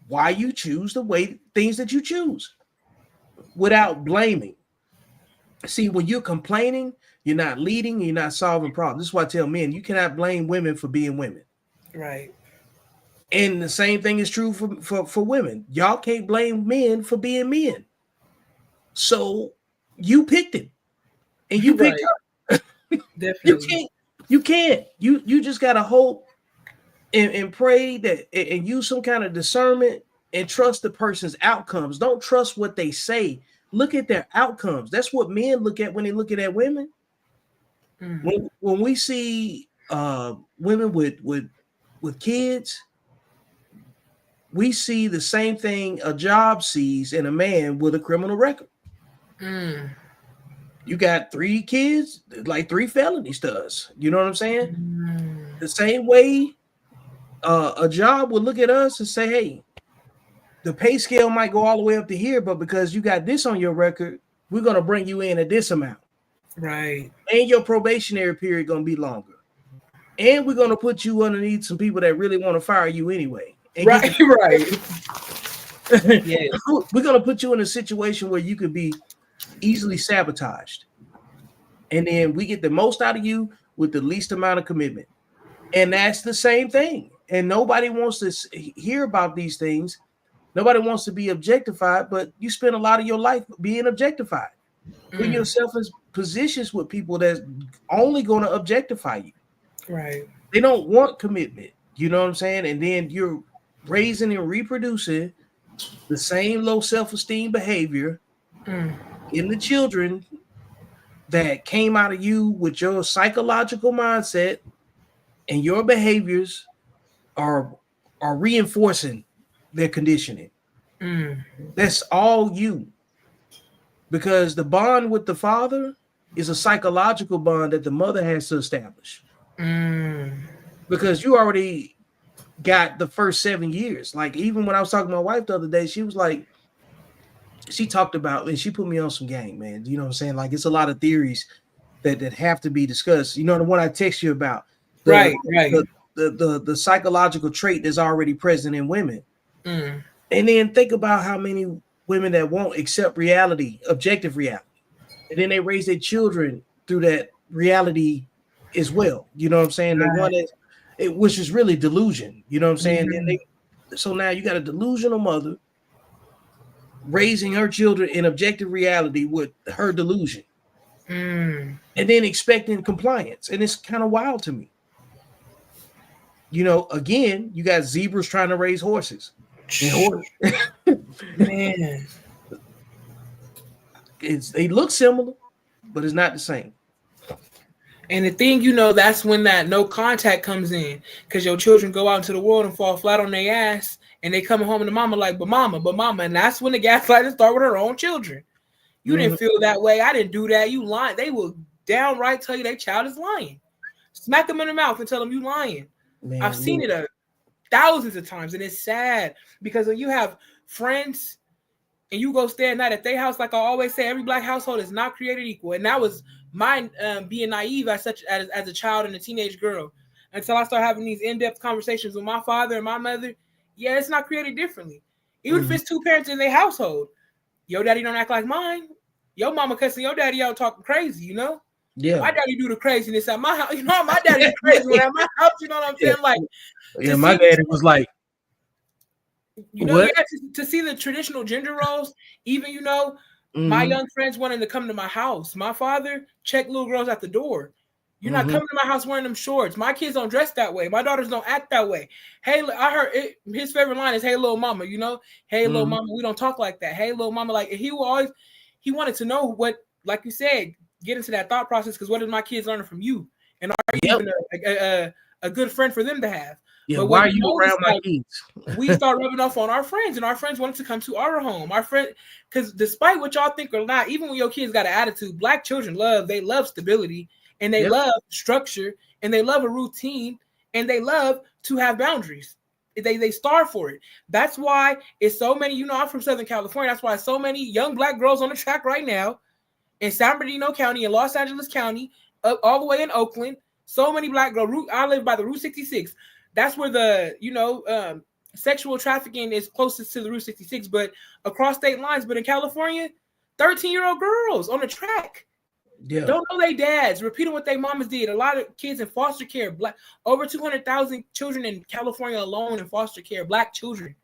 why you choose the way things that you choose without blaming. See, when you're complaining, you're not leading, you're not solving problems. This is why I tell men, you cannot blame women for being women. Right. And the same thing is true for women. Y'all can't blame men for being men. So you picked it. And you picked up. Definitely. You can't. You just gotta hope and pray that and use some kind of discernment and trust the person's outcomes. Don't trust what they say. Look at their outcomes. That's what men look at when they look at women. When we see women with kids, we see the same thing a job sees in a man with a criminal record. You got 3 kids, like 3 felonies to us. You know what I'm saying? The same way a job would look at us and say, hey, the pay scale might go all the way up to here, but because you got this on your record, we're going to bring you in at this amount. Right. And your probationary period going to be longer. And we're going to put you underneath some people that really want to fire you anyway. And right. Yeah. We're going to put you in a situation where you could be easily sabotaged. And then we get the most out of you with the least amount of commitment. And that's the same thing. And nobody wants to hear about these things. Nobody wants to be objectified, but you spend a lot of your life being objectified. Putting yourself in positions with people that's only going to objectify you. Right. They don't want commitment. You know what I'm saying? And then you're raising and reproducing the same low self-esteem behavior in the children that came out of you with your psychological mindset, and your behaviors are reinforcing their conditioning. That's all you. Because the bond with the father is a psychological bond that the mother has to establish. Because you already got the first 7 years. Like, even when I was talking to my wife the other day, she was like, she talked about, and she put me on some game, man. You know what I'm saying? Like, it's a lot of theories that have to be discussed. You know, the one I text you about. The psychological trait that's already present in women. And then think about how many women that won't accept reality, objective reality. And then they raise their children through that reality as well. You know what I'm saying? The one that, which is really delusion. You know what I'm saying? So now you got a delusional mother raising her children in objective reality with her delusion. And then expecting compliance. And it's kind of wild to me. You know, again, you got zebras trying to raise horses. Man. They look similar, but it's not the same. And the thing, you know, that's when that no contact comes in, because your children go out into the world and fall flat on their ass, and they come home and the mama like, but mama, and that's when the gaslighting start with her own children. You didn't feel that way. I didn't do that. You lying. They will downright tell you their child is lying. Smack them in the mouth and tell them you lying. Man, I've seen it thousands of times, and it's sad because when you have friends and you go stay at night at their house, like I always say, every black household is not created equal. And that was my being naive as a child and a teenage girl until I started having these in-depth conversations with my father and my mother. Yeah, it's not created differently. Even if it's 2 parents in their household, your daddy don't act like mine. Your mama cussing your daddy out talking crazy, you know? Yeah. My daddy do the craziness at my house. You know, my daddy is crazy when at my house, you know what I'm saying? Like, my daddy was like, you know, to see the traditional gender roles, even, you know, my young friends wanting to come to my house. My father checked little girls at the door. You're not coming to my house wearing them shorts. My kids don't dress that way. My daughters don't act that way. Hey, I heard his favorite line is, hey, little mama, you know? Hey, little mama, we don't talk like that. Hey, little mama, like, he wanted to know what, like you said, get into that thought process, because what is my kids learning from you? And are you even a good friend for them to have? Yeah, but why are you around my kids? We start rubbing off on our friends, and our friends wanted to come to our home. Our friend, because despite what y'all think or not, even when your kids got an attitude, black children love stability, and they love structure, and they love a routine, and they love to have boundaries. They starve for it. That's why it's so many, you know, I'm from Southern California. That's why so many young black girls on the track right now in San Bernardino County, in Los Angeles County, all the way in Oakland. So many black girls. I live by the Route 66. That's where the sexual trafficking is closest to the Route 66, but across state lines. But in California, 13-year-old girls on the track. Yeah. Don't know their dads, repeating what their mamas did. A lot of kids in foster care, over 200,000 children in California alone in foster care, black children.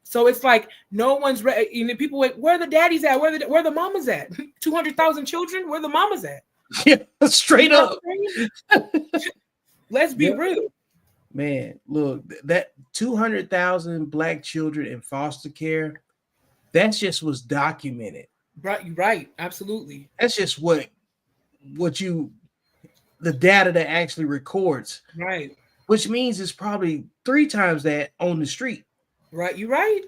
So it's like no one's ready. And people wait, where the daddies at? Where the mamas at? 200,000 children, where the mamas at? Yeah, straight up. Let's be real. Man, look, that 200,000 black children in foster care, that's just was documented. Right, absolutely. That's just what the data that actually records. Right. Which means it's probably 3 times that on the street. Right, you're right.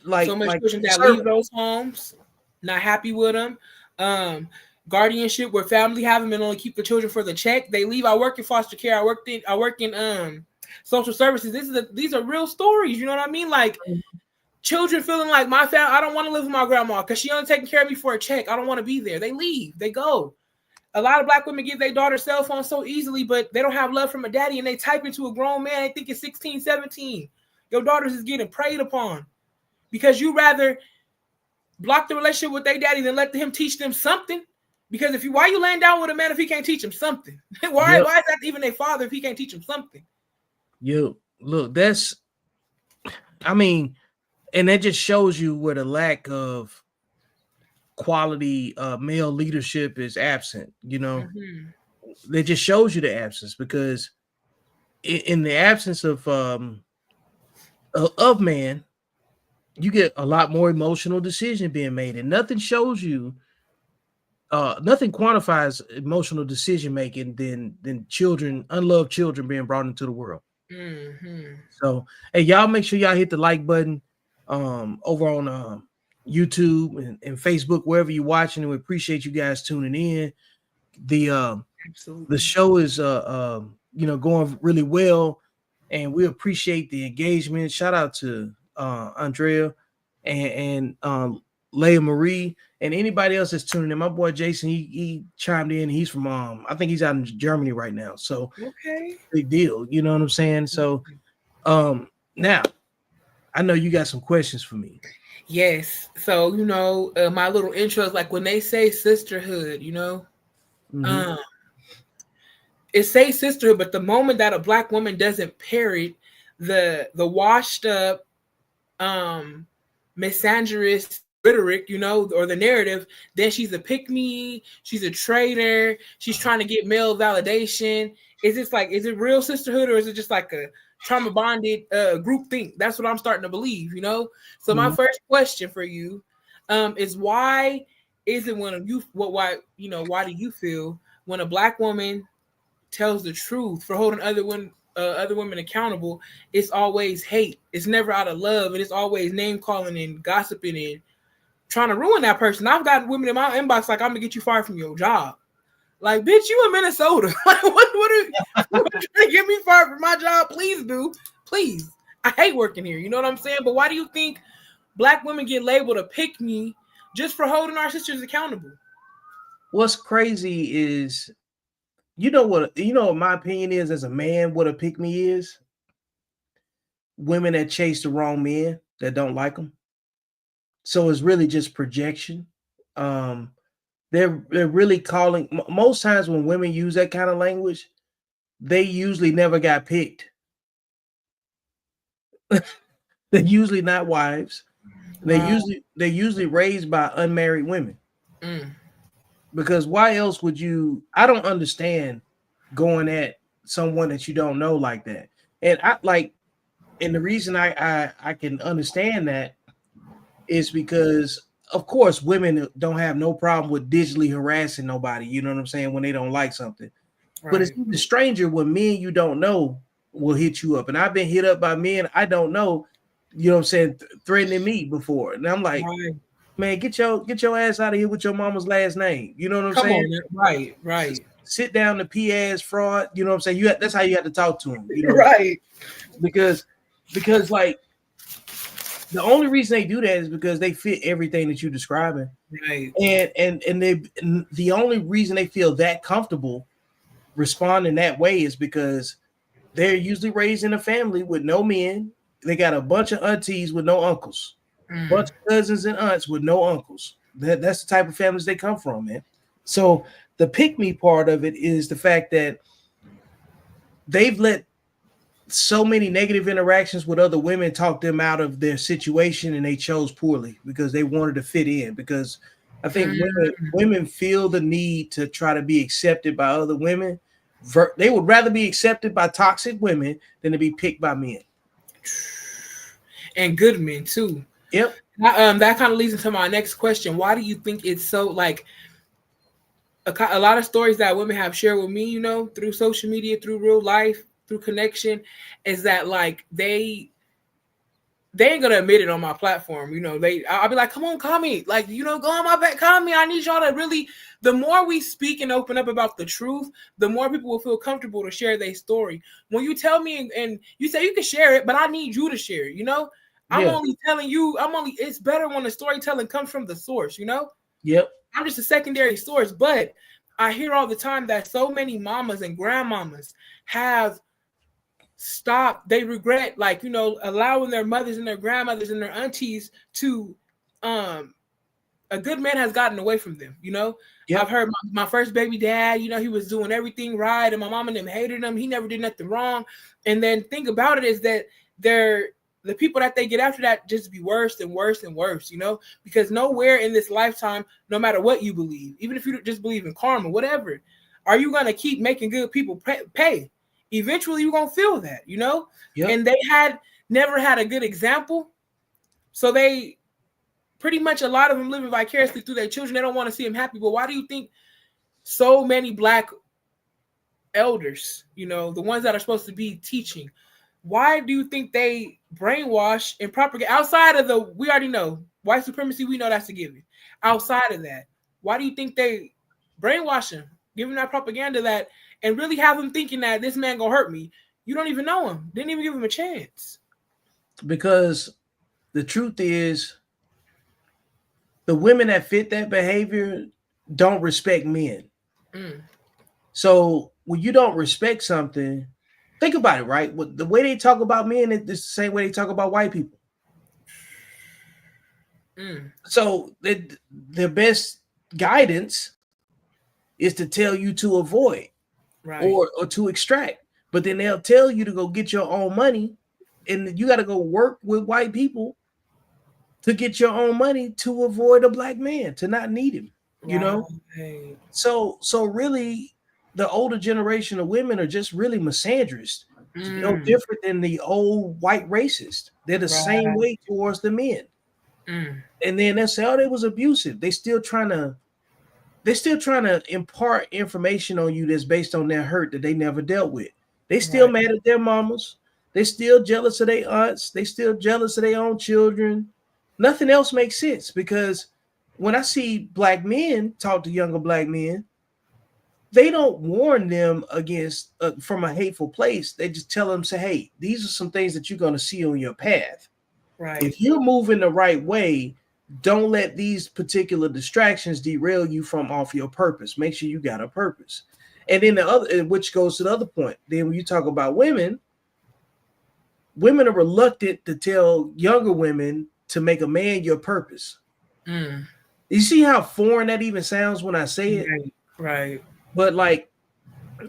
Like so much children that leave those homes, not happy with them. Guardianship where family have them and only keep the children for the check. They leave. I work in foster care. I work in social services. These are real stories. You know what I mean? Like children feeling like my family. I don't want to live with my grandma because she only taking care of me for a check. I don't want to be there. They leave. They go. A lot of black women give their daughter cell phones so easily, but they don't have love from a daddy, and they type into a grown man. They think it's 16, 17. Your daughters is getting preyed upon because you rather block the relationship with their daddy than let him teach them something. Because why you laying down with a man if he can't teach him something? Why is that even a father if he can't teach him something? Yo, look, and that just shows you where the lack of quality male leadership is absent. You know, That just shows you the absence because in the absence of man, you get a lot more emotional decision being made, and nothing shows you. Nothing quantifies emotional decision making than children, unloved children being brought into the world. So, hey, y'all make sure y'all hit the like button over on YouTube and Facebook, wherever you're watching, and we appreciate you guys tuning in. The show is going really well, and we appreciate the engagement. Shout out to Andrea and Leia Marie and anybody else that's tuning in. My boy Jason, he chimed in. He's from I think he's out in Germany right now. So big deal. You know what I'm saying? So now I know you got some questions for me. Yes. So my little intro is like when they say sisterhood, it says sisterhood, but the moment that a black woman doesn't parrot the washed up misandrous rhetoric, or the narrative, then she's a pick-me, she's a traitor, she's trying to get male validation. Is it real sisterhood, or is it just like a trauma bonded group think? That's what I'm starting to believe, So my first question for you is why is it why do you feel when a black woman tells the truth for holding other women accountable, it's always hate. It's never out of love, and it's always name calling and gossiping and trying to ruin that person. I've got women in my inbox like, I'm gonna get you fired from your job. Like, bitch, you in Minnesota. Like, what are you trying to get me fired from my job? Please do. Please. I hate working here. You know what I'm saying? But why do you think black women get labeled a pick me just for holding our sisters accountable? What's crazy is, what my opinion is as a man, what a pick me is? Women that chase the wrong men that don't like them. So it's really just projection. They're really calling. Most times when women use that kind of language, they usually never got picked. They're usually not wives. Wow. They're usually raised by unmarried women. Because why else would you? I don't understand going at someone that you don't know like that. And and the reason I can understand that is because, of course, women don't have no problem with digitally harassing nobody, you know what I'm saying, when they don't like something. Right. But it's the stranger when men you don't know will hit you up. And I've been hit up by men I don't know, you know what I'm saying, threatening me before. And I'm like, man, get your ass out of here with your mama's last name. You know what I'm saying? On, right. Sit down the P-ass fraud. You know what I'm saying? That's how you have to talk to him. You know? Right. Because like, The only reason they do that is because they fit everything that you're describing. Right. And the only reason they feel that comfortable responding that way is because they're usually raised in a family with no men. They got a bunch of aunties with no uncles, bunch of cousins and aunts with no uncles. That's the type of families they come from, man. So the pick me part of it is the fact that they've let so many negative interactions with other women talk them out of their situation, and they chose poorly because they wanted to fit in. Because I think women feel the need to try to be accepted by other women. They would rather be accepted by toxic women than to be picked by men. And good men too. Yep. That kind of leads into my next question. Why do you think it's so like a lot of stories that women have shared with me, through social media, through real life, through connection, is that like they ain't gonna admit it on my platform. I'll be like, come on, call me. Like, go on my back, call me. I need y'all to really, the more we speak and open up about the truth, the more people will feel comfortable to share their story. When you tell me and you say you can share it, but I need you to share it, I'm only telling you, it's better when the storytelling comes from the source, Yep. I'm just a secondary source, but I hear all the time that so many mamas and grandmamas have stopped. They regret, allowing their mothers and their grandmothers and their aunties to, a good man has gotten away from them. Yep. I've heard my first baby dad, he was doing everything right, and my mom and them hated him. He never did nothing wrong. And then think about it is that the people that they get after that just be worse and worse and worse, because nowhere in this lifetime, no matter what you believe, even if you just believe in karma, whatever, are you going to keep making good people pay? Eventually you're going to feel that, Yep. And they never had a good example. So they pretty much, a lot of them living vicariously through their children. They don't want to see them happy. But why do you think so many Black elders, the ones that are supposed to be teaching, why do you think they brainwash and propagate outside of we already know white supremacy? We know that's a given. Outside of that, why do you think they brainwash them, give them that propaganda that, and really have them thinking that this man gonna hurt me? You don't even know him. Didn't even give him a chance. Because the truth is, the women that fit that behavior don't respect men. So when you don't respect something, think about it, right? The way they talk about men is the same way they talk about white people. So their best guidance is to tell you to avoid, right, or to extract. But then they'll tell you to go get your own money, and you got to go work with white people to get your own money to avoid a Black man, to not need him. Right. So really, the older generation of women are just really misandrist. No different than the old white racists. They're the same way towards the men. And then they say, oh, they was abusive. They're still trying to impart information on you that's based on their hurt that they never dealt with. They still mad at their mamas. They still jealous of their aunts. They still jealous of their own children. Nothing else makes sense, because when I see Black men talk to younger Black men, they don't warn them against from a hateful place. They just tell them, say, hey, these are some things that you're going to see on your path. Right. If you're moving the right way, don't let these particular distractions derail you from off your purpose. Make sure you got a purpose. And then the other, which goes to the other point, then when you talk about women are reluctant to tell younger women to make a man your purpose. You see how foreign that even sounds when I say it? Right. But like,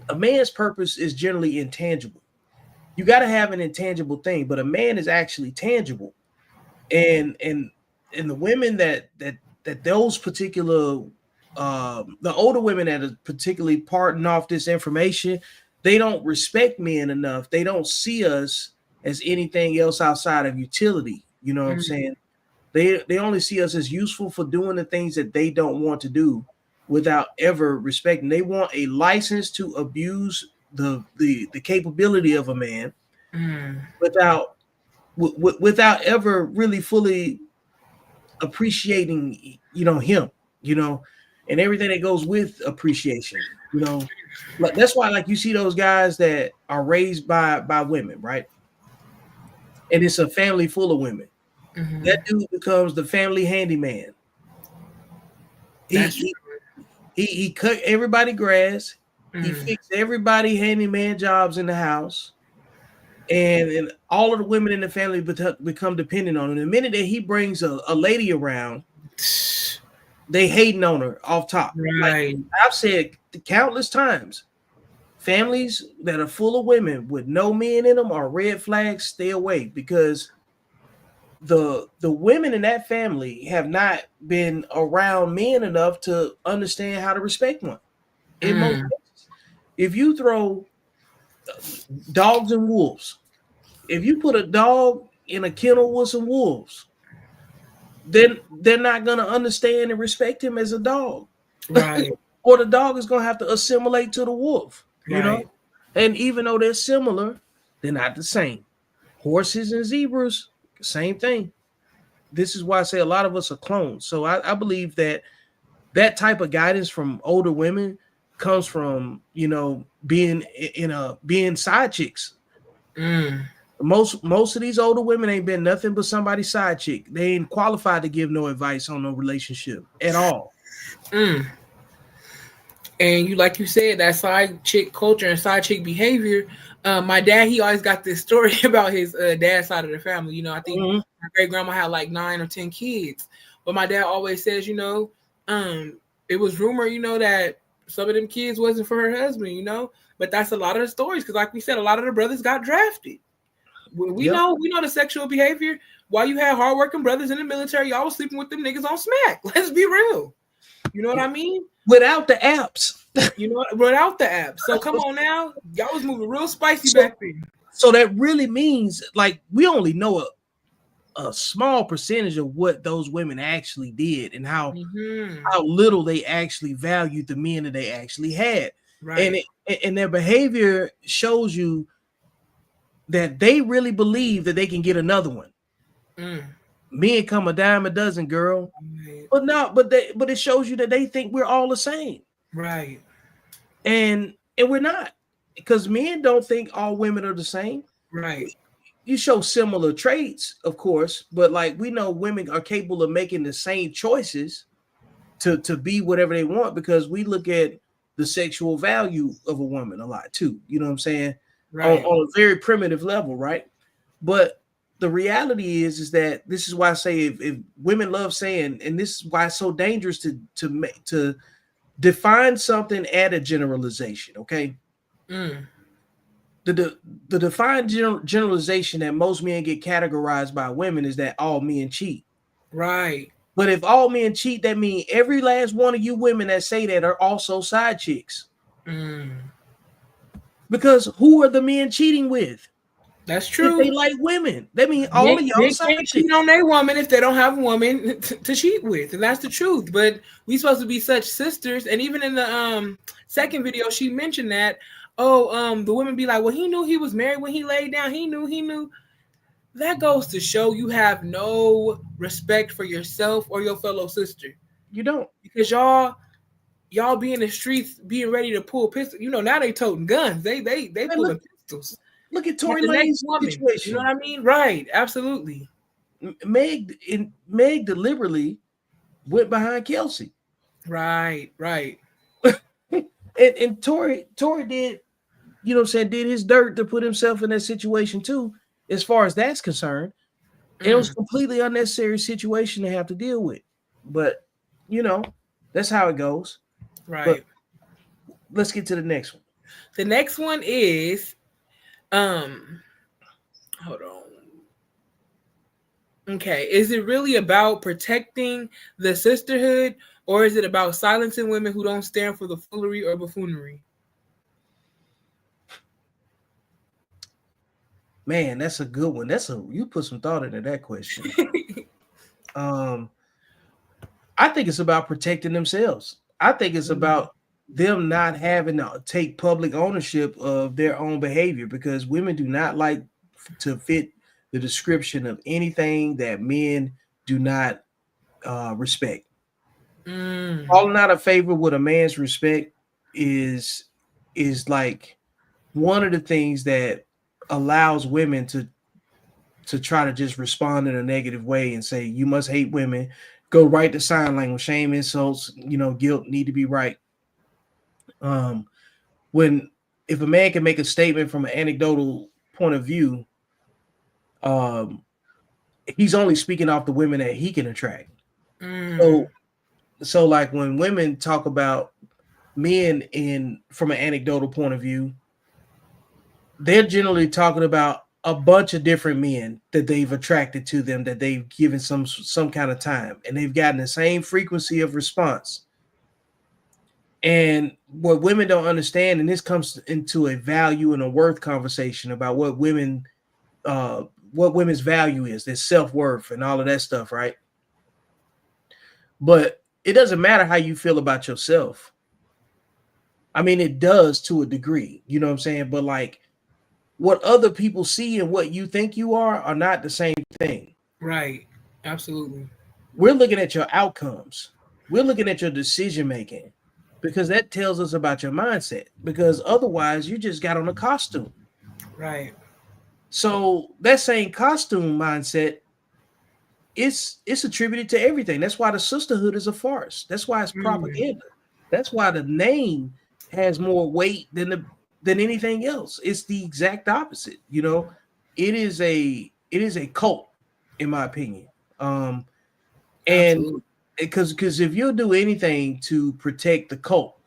a man's purpose is generally intangible. You got to have an intangible thing, but a man is actually tangible. And the women that those particular the older women that are particularly parting off this information, they don't respect men enough. They don't see us as anything else outside of utility. You know what I'm saying? They only see us as useful for doing the things that they don't want to do without ever respecting. They want a license to abuse the capability of a man without ever really fully appreciating, him, and everything that goes with appreciation, Like, that's why, like, you see those guys that are raised by women, right? And it's a family full of women. That dude becomes the family handyman. He cut everybody grass. He fixed everybody handyman jobs in the house. And all of the women in the family become dependent on him. The minute that he brings a lady around, they hating on her off top. Right. Like I've said countless times, families that are full of women with no men in them are red flags. Stay away, because the women in that family have not been around men enough to understand how to respect one. In most cases, if you throw dogs and wolves, if you put a dog in a kennel with some wolves, then they're not going to understand and respect him as a dog. Right. Or the dog is going to have to assimilate to the wolf, you know? And even though they're similar, they're not the same. Horses and zebras, same thing. This is why I say a lot of us are clones. So I believe that type of guidance from older women comes from, you know, being side chicks. Most of these older women ain't been nothing but somebody's side chick. They ain't qualified to give no advice on no relationship at all. And you, like you said, that side chick culture and side chick behavior. My dad, he always got this story about his dad's side of the family. You know, I think my great grandma had like 9 or 10 kids, but my dad always says, you know, it was rumor, you know, that some of them kids wasn't for her husband, you know, but that's a lot of the stories. Cause like we said, a lot of the brothers got drafted. We know the sexual behavior. While you had hardworking brothers in the military, y'all was sleeping with them niggas on smack. Let's be real. You know what I mean? Without the apps. You know, without the apps. So come on now. Y'all was moving real spicy back then. So that really means, like, we only know a small percentage of what those women actually did and how little they actually valued the men that they actually had. Right. And their behavior shows you that they really believe that they can get another one. Men come a dime a dozen, girl. But it shows you that they think we're all the same. Right. And we're not, because men don't think all women are the same. Right. You show similar traits, of course, but like we know women are capable of making the same choices to be whatever they want, because we look at the sexual value of a woman a lot too. You know what I'm saying? Right. On a very primitive level, right? But the reality is that this is why I say if women love saying, and this is why it's so dangerous to define something at a generalization, okay? The defined generalization that most men get categorized by women is that all men cheat. Right. But if all men cheat, that means every last one of you women that say that are also side chicks. Because who are the men cheating with? That's true. If they like women, that means all of y'all side chicks. Cheat on their woman if they don't have a woman to cheat with, and that's the truth. But we supposed to be such sisters. And even in the second video, she mentioned that the women be like, well, he knew he was married when he laid down. He knew. That goes to show you have no respect for yourself or your fellow sister. You don't, because y'all be in the streets being ready to pull pistols. You know, now they toting guns. They pulling pistols. Look at Tory Lane's situation. You know what I mean? Right. Absolutely. Meg deliberately went behind Kelsey. Right. and Tory did, you know what I'm saying, did his dirt to put himself in that situation too, as far as that's concerned. It was a completely unnecessary situation to have to deal with. But, you know, that's how it goes. Right. But let's get to the next one. The next one is hold on. Okay, is it really about protecting the sisterhood, or is it about silencing women who don't stand for the foolery or buffoonery? Man, that's a good one. You put some thought into that question. I think it's about protecting themselves. I think it's about them not having to take public ownership of their own behavior, because women do not like to fit the description of anything that men do not respect. Falling out of favor with a man's respect is like one of the things that allows women to to try to just respond in a negative way and say you must hate women, go right to sign language, shame, insults, guilt need to be right. When if a man can make a statement from an anecdotal point of view, he's only speaking off the women that he can attract. So like when women talk about men from an anecdotal point of view, they're generally talking about a bunch of different men that they've attracted to them, that they've given some kind of time, and they've gotten the same frequency of response. And what women don't understand, and this comes into a value and a worth conversation about what women's value is, their self-worth and all of that stuff, right? But it doesn't matter how you feel about yourself. I mean, it does to a degree, you know what I'm saying? But like what other people see and what you think you are not the same thing. Right. Absolutely. We're looking at your outcomes. We're looking at your decision making, because that tells us about your mindset, because otherwise you just got on a costume. Right. So that same costume mindset, it's attributed to everything. That's why the sisterhood is a farce. That's why it's propaganda. That's why the name has more weight than anything else. It's the exact opposite. It is a cult, in my opinion. And because if you'll do anything to protect the cult,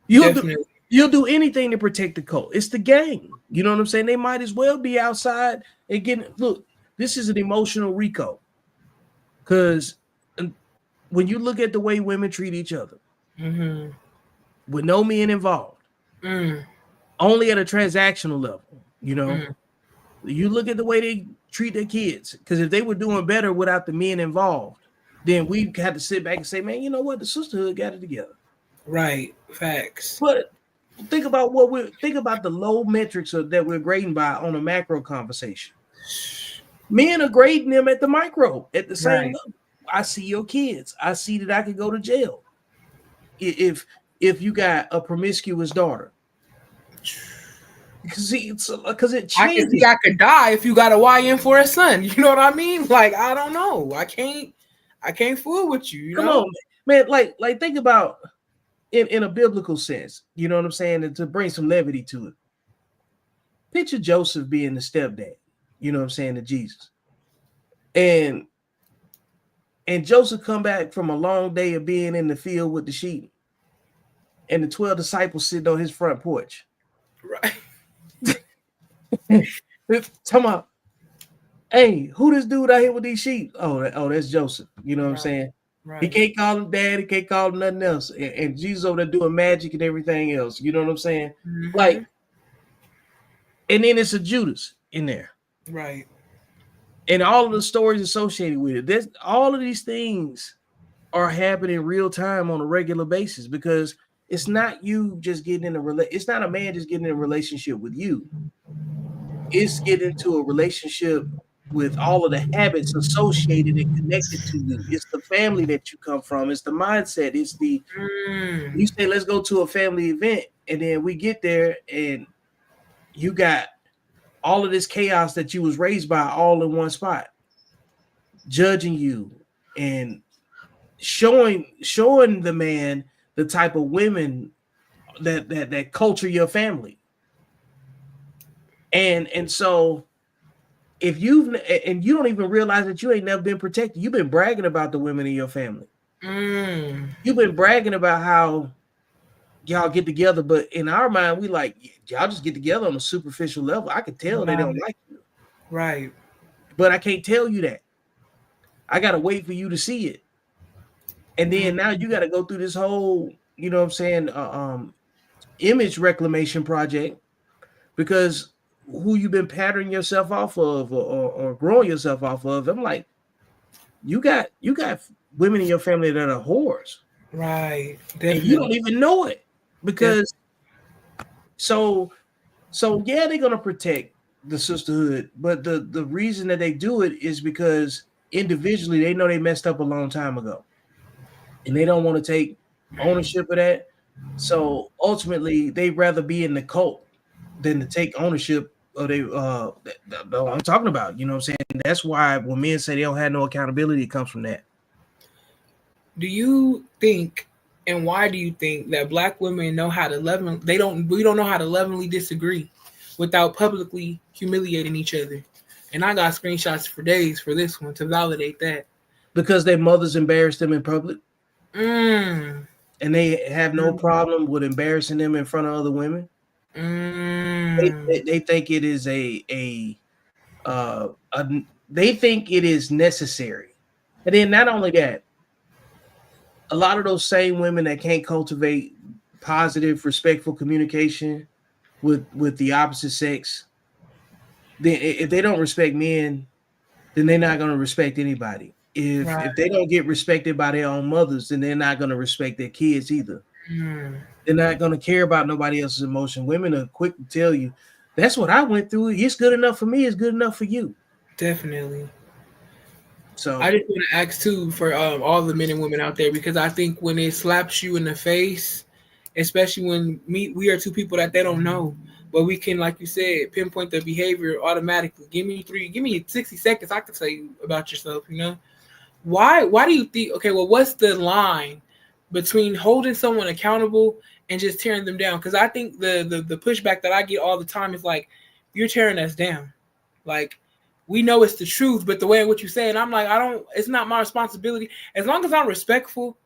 you'll do anything to protect the cult. It's the gang. You know what I'm saying? They might as well be outside and look. This is an emotional RICO, because when you look at the way women treat each other, with no men involved, only at a transactional level, you look at the way they treat their kids, because if they were doing better without the men involved, then we had to sit back and say, man, you know what? The sisterhood got it together. Right. Facts. But think about the low metrics that we're grading by on a macro conversation. Men are grading them at the micro, at the same level. I see your kids. I see that I could go to jail if you got a promiscuous daughter. Because it changes. I could die if you got a YN for a son. You know what I mean? Like, I don't know. I can't fool with you. Come on, man. Like think about in a biblical sense. You know what I'm saying? And to bring some levity to it. Picture Joseph being the stepdad. You know what I'm saying, to Jesus. And Joseph come back from a long day of being in the field with the sheep, and the 12 disciples sitting on his front porch. Right. Talking about, hey, who this dude out here with these sheep? Oh, that's Joseph. You know what I'm saying? Right. He can't call him dad. He can't call him nothing else. And Jesus over there doing magic and everything else. You know what I'm saying? Like, and then it's a Judas in there. Right. And all of the stories associated with it. All of these things are happening real time on a regular basis, because it's not you just getting in it's not a man just getting in a relationship with you. It's getting into a relationship with all of the habits associated and connected to you. It's the family that you come from. It's the mindset. It's the you say, let's go to a family event, and then we get there and you got all of this chaos that you was raised by all in one spot, judging you and showing the man the type of women that culture your family. And so if you don't even realize that you ain't never been protected, you've been bragging about the women in your family. You've been bragging about how y'all get together, but in our mind, we like, y'all just get together on a superficial level. I can tell they don't like you. Right. But I can't tell you that. I got to wait for you to see it. And then now you got to go through this whole, you know what I'm saying, image reclamation project, because who you've been patterning yourself off of or growing yourself off of, I'm like, you got women in your family that are whores. Right. Definitely. And you don't even know it. Because so yeah, they're gonna protect the sisterhood, but the reason that they do it is because individually they know they messed up a long time ago, and they don't want to take ownership of that. So ultimately, they'd rather be in the cult than to take ownership I'm talking about. You know what I'm saying? That's why when men say they don't have no accountability, it comes from that. Do you think, and why do you think that Black women know how to we don't know how to lovingly disagree without publicly humiliating each other? And I got screenshots for days for this one to validate that. Because their mothers embarrassed them in public. And they have no problem with embarrassing them in front of other women. They think it is they think it is necessary. And then not only that, a lot of those same women that can't cultivate positive, respectful communication with the opposite sex, if they don't respect men, then they're not going to respect anybody. If they don't get respected by their own mothers, then they're not going to respect their kids either. They're not going to care about nobody else's emotion. Women are quick to tell you, that's what I went through. It's good enough for me. It's good enough for you. Definitely. So I just want to ask too for all the men and women out there, because I think when it slaps you in the face, especially when we are two people that they don't know, but we can, like you said, pinpoint the behavior automatically. Give me 60 seconds. I can tell you about yourself. You know, why do you think? Okay, well, what's the line between holding someone accountable and just tearing them down? Because I think the pushback that I get all the time is like, you're tearing us down. Like, we know it's the truth, but the way in which you say it, I'm like, it's not my responsibility. As long as I'm respectful,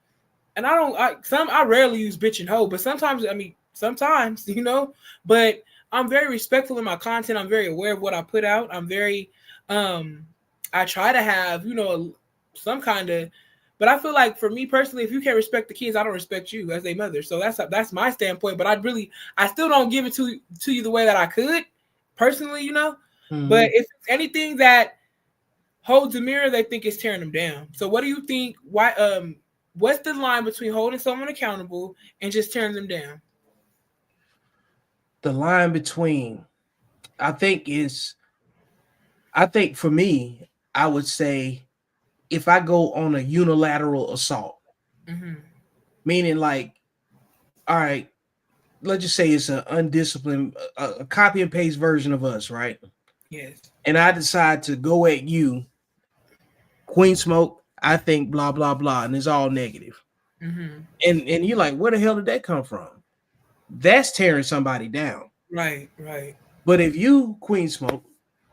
and I rarely use bitch and hoe, but sometimes, you know, but I'm very respectful in my content. I'm very aware of what I put out. I'm very, I try to have, you know, some kind of, but I feel like for me personally, if you can't respect the kids, I don't respect you as a mother. So that's my standpoint. But I still don't give it to you the way that I could personally, you know. Mm-hmm. But if it's anything that holds a mirror, they think it's tearing them down. So what do you think? Why? What's the line between holding someone accountable and just tearing them down? The line between, I think for me, I would say, if I go on a unilateral assault, meaning like, all right, let's just say it's an undisciplined, a copy and paste version of us, right? Yes. And I decide to go at you, Queen Smoke, I think blah, blah, blah, and it's all negative. And you're like, where the hell did that come from? That's tearing somebody down. Right. But if you, Queen Smoke,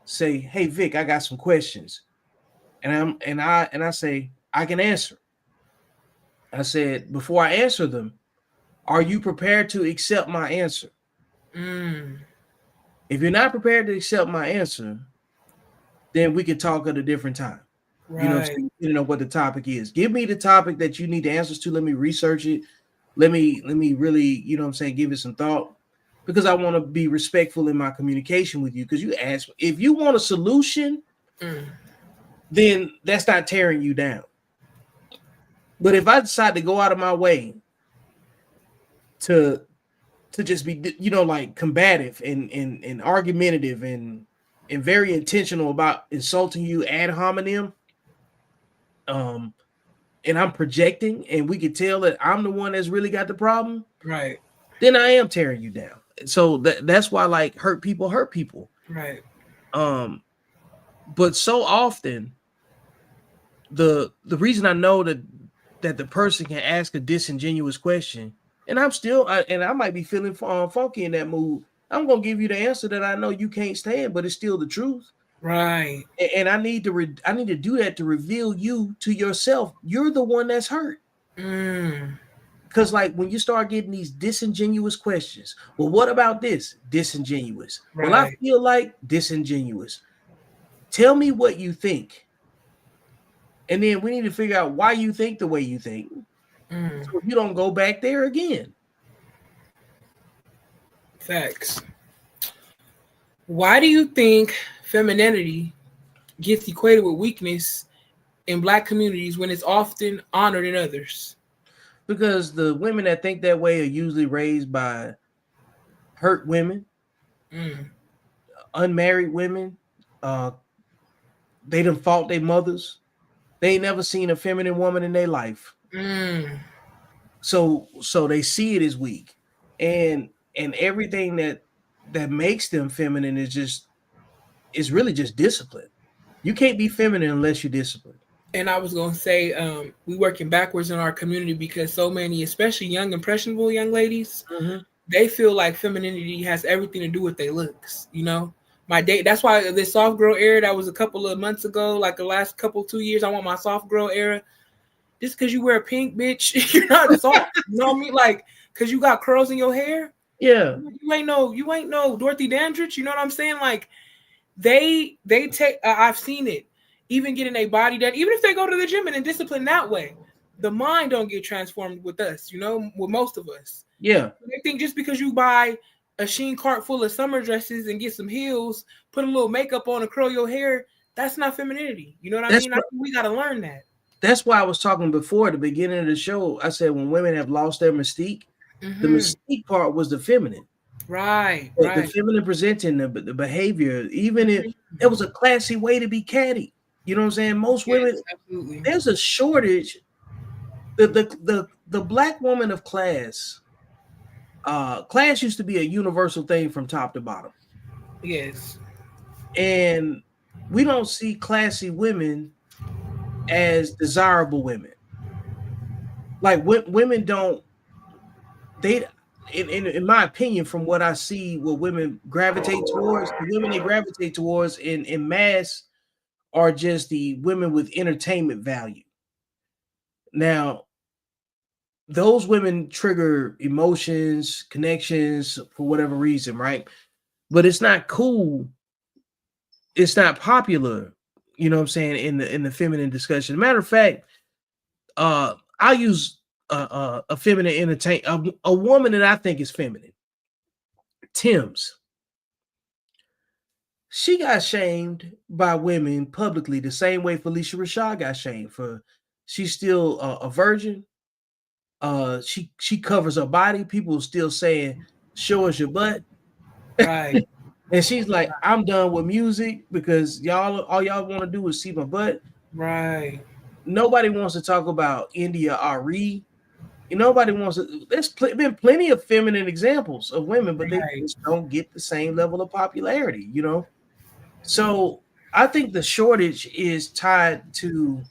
say, hey, Vic, I got some questions. And I say, I can answer. I said, before I answer them, are you prepared to accept my answer? If you're not prepared to accept my answer, then we can talk at a different time. Right. You know what I'm saying? You know what the topic is. Give me the topic that you need the answers to. Let me research it. Let me really, you know what I'm saying, give it some thought, because I want to be respectful in my communication with you. Because you asked, if you want a solution, then that's not tearing you down. But if I decide to go out of my way to just be, you know, like combative and argumentative and very intentional about insulting you ad hominem, and I'm projecting, and we can tell that I'm the one that's really got the problem, right? Then I am tearing you down. So that's why, like, hurt people, right? But so often, the reason I know that the person can ask a disingenuous question, and I might be feeling funky in that mood, I'm gonna give you the answer that I know you can't stand, but it's still the truth. Right. And I need to do that to reveal you to yourself. You're the one that's hurt. Because like when you start getting these disingenuous questions, well, what about this? Disingenuous. Right. Well, I feel like disingenuous. Tell me what you think. And then we need to figure out why you think the way you think. So you don't go back there again. Facts. Why do you think femininity gets equated with weakness in Black communities when it's often honored in others? Because the women that think that way are usually raised by hurt women, unmarried women. They done fought their mothers. They ain't never seen a feminine woman in their life. So they see it as weak. And everything that that makes them feminine is really just discipline. You can't be feminine unless you're disciplined. And I was gonna say, we working backwards in our community because so many, especially young, impressionable young ladies, they feel like femininity has everything to do with their looks. You know, that's why this soft girl era that was a couple of months ago, like the last 2 years, I want my soft girl era. Just because you wear pink, bitch, you're not soft. You know what I mean? Like, because you got curls in your hair. Yeah, you ain't no Dorothy Dandridge. You know what I'm saying? Like, they take. I've seen it. Even getting a body done, even if they go to the gym and discipline that way, the mind don't get transformed with us. You know, with most of us. Yeah, I think just because you buy a Shein cart full of summer dresses and get some heels, put a little makeup on and curl your hair, that's not femininity. You know what I mean? I think we got to learn that. That's why I was talking before at the beginning of the show. I said when women have lost their mystique, the mystique part was the feminine. Right. The feminine presenting the behavior, even if it was a classy way to be catty. You know what I'm saying? Most women, absolutely. There's a shortage. The black woman of class, class used to be a universal thing from top to bottom. Yes. And we don't see classy women as desirable women. Like women don't, they, in my opinion, from what I see, what women gravitate towards, the women they gravitate towards in mass are just the women with entertainment value. Now, those women trigger emotions, connections for whatever reason, right? But it's not cool. It's not popular, you know what I'm saying, in the feminine discussion. Matter of fact, I'll use a feminine a woman that I think is feminine. Tim's. She got shamed by women publicly the same way Felicia Rashad got shamed for. She's still a virgin. She covers her body. People still saying, "Show us your butt." Right. And she's like, "I'm done with music because all y'all want to do is see my butt." Right. Nobody wants to talk about India Ari. Nobody wants to. There's been plenty of feminine examples of women, but they just don't get the same level of popularity, you know? So I think the shortage is tied to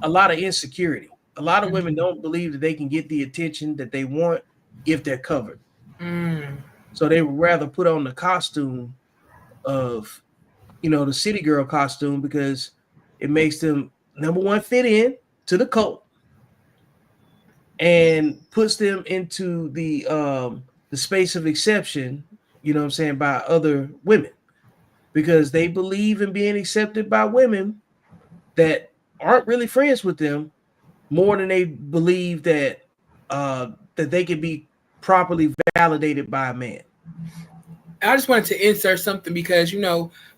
a lot of insecurity. A lot of women don't believe that they can get the attention that they want if they're covered. So they would rather put on the costume of, the city girl costume because it makes them, number one, fit in to the cult and puts them into the space of exception, you know what I'm saying, by other women because they believe in being accepted by women that aren't really friends with them more than they believe that that they can be properly validated by a man. I just wanted to insert something because,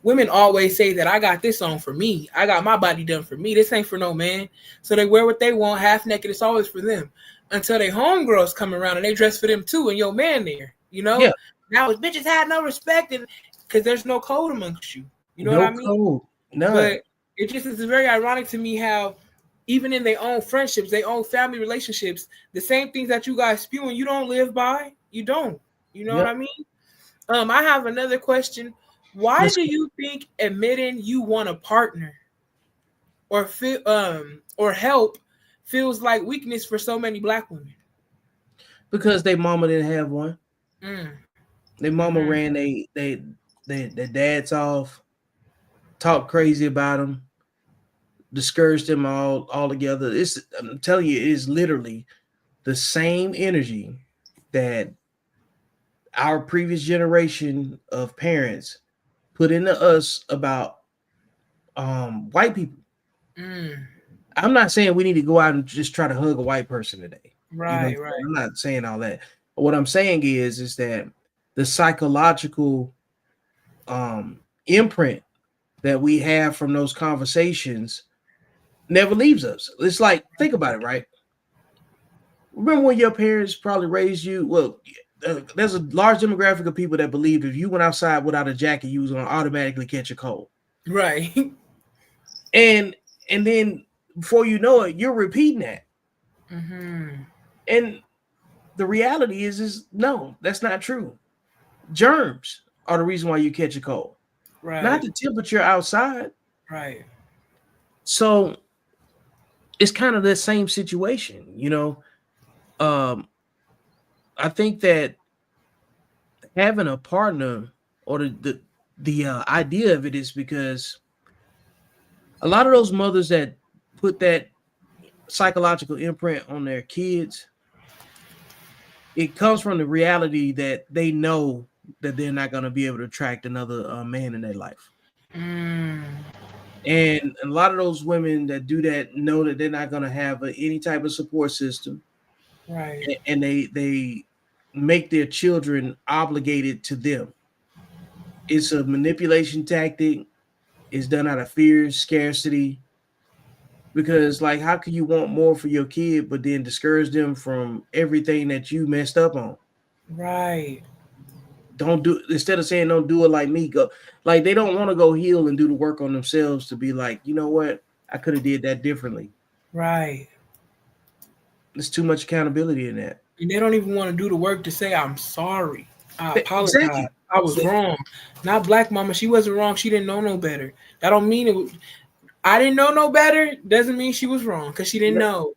women always say that I got this on for me. I got my body done for me. This ain't for no man. So they wear what they want, half naked. It's always for them. Until they homegirls come around and they dress for them too and your man there, Yeah. Now if bitches had no respect because there's no code amongst you. You know what I mean? Code. No. But it just is very ironic to me how even in their own friendships, their own family relationships, the same things that you guys spewing, you don't live by. You don't. You know what I mean? I have another question. Why do you think admitting you want a partner or help feels like weakness for so many black women? Because their mama didn't have one. Their mama ran their dads off, talked crazy about them, discouraged them all together. I'm telling you, it is literally the same energy that our previous generation of parents put into us about white people. I'm not saying we need to go out and just try to hug a white person today. Right. I'm not saying all that. But what I'm saying is that the psychological imprint that we have from those conversations never leaves us. It's like, think about it, right? Remember when your parents probably raised you? Well, there's a large demographic of people that believed if you went outside without a jacket, you was going to automatically catch a cold. Right. And then before you know it, you're repeating that. And the reality is no, that's not true. germs are the reason why you catch a cold, Right. not the temperature outside. Right. So it's kind of the same situation, you know. I think that having a partner, or the idea of it, is because a lot of those mothers that put that psychological imprint on their kids, it comes from the reality that they know that they're not going to be able to attract another man in their life. And a lot of those women that do that know that they're not going to have any type of support system. Right. And they make their children obligated to them. It's a manipulation tactic. It's done out of fear, scarcity. Because, like, how can you want more for your kid, but then discourage them from everything that you messed up on? Right. Instead of saying don't do it like me, go. Like, they don't want to go heal and do the work on themselves to be like, you know what? I could have did that differently. Right. There's too much accountability in that. And they don't even want to do the work to say, I'm sorry. I apologize. Exactly. I was wrong. Not black mama. She wasn't wrong. She didn't know no better. That don't mean it was, I didn't know no better. Doesn't mean she was wrong because she didn't know.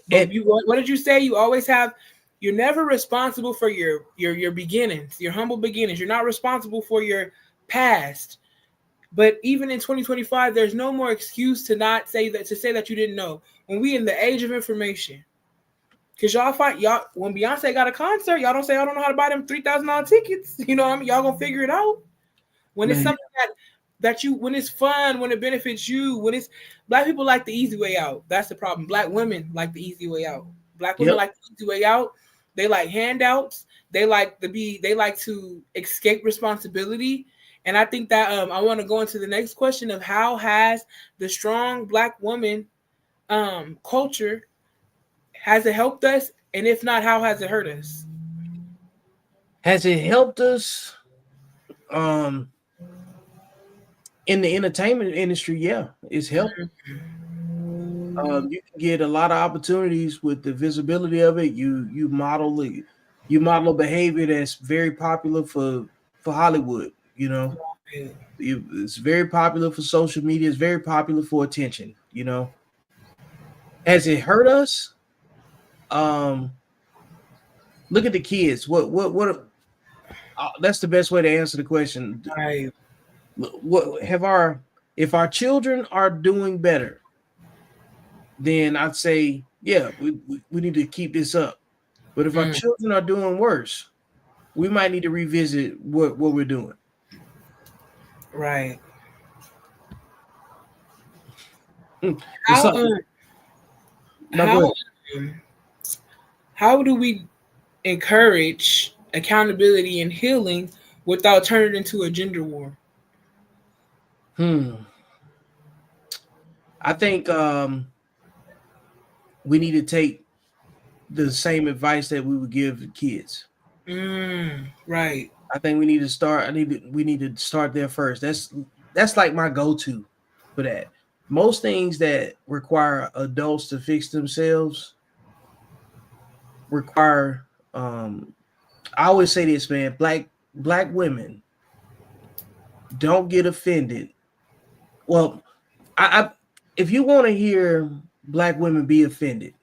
But what did you say? You always have, you're never responsible for your beginnings, your humble beginnings. You're not responsible for your past. But even in 2025, there's no more excuse to not say that, to say that you didn't know. When we in the age of information, because y'all when Beyonce got a concert, y'all don't say y'all don't know how to buy them $3,000 tickets. You know what I mean? Y'all gonna figure it out. When it's something that you, when it's fun, when it benefits you, when it's, black people like the easy way out. That's the problem. Black women like the easy way out. Black women like the easy way out. They like handouts. They like to escape responsibility. And I think that I want to go into the next question of how has the strong black woman culture, has it helped us? And if not, how has it hurt us? Has it helped us? In the entertainment industry, yeah, it's helped. You can get a lot of opportunities with the visibility of it. You model a behavior that's very popular for Hollywood. You know, it's very popular for social media. It's very popular for attention. You know, has it hurt us? Look at the kids. What? That's the best way to answer the question. Right. If our children are doing better, then I'd say, yeah, we need to keep this up. But if our children are doing worse, we might need to revisit what we're doing. Right. How do we encourage accountability and healing without turning it into a gender war? I think we need to take the same advice that we would give kids. Right. I think we need to start. We need to start there first. That's like my go-to for that. Most things that require adults to fix themselves require. I always say this, man. Black women don't get offended. Well, if you want to hear black women be offended,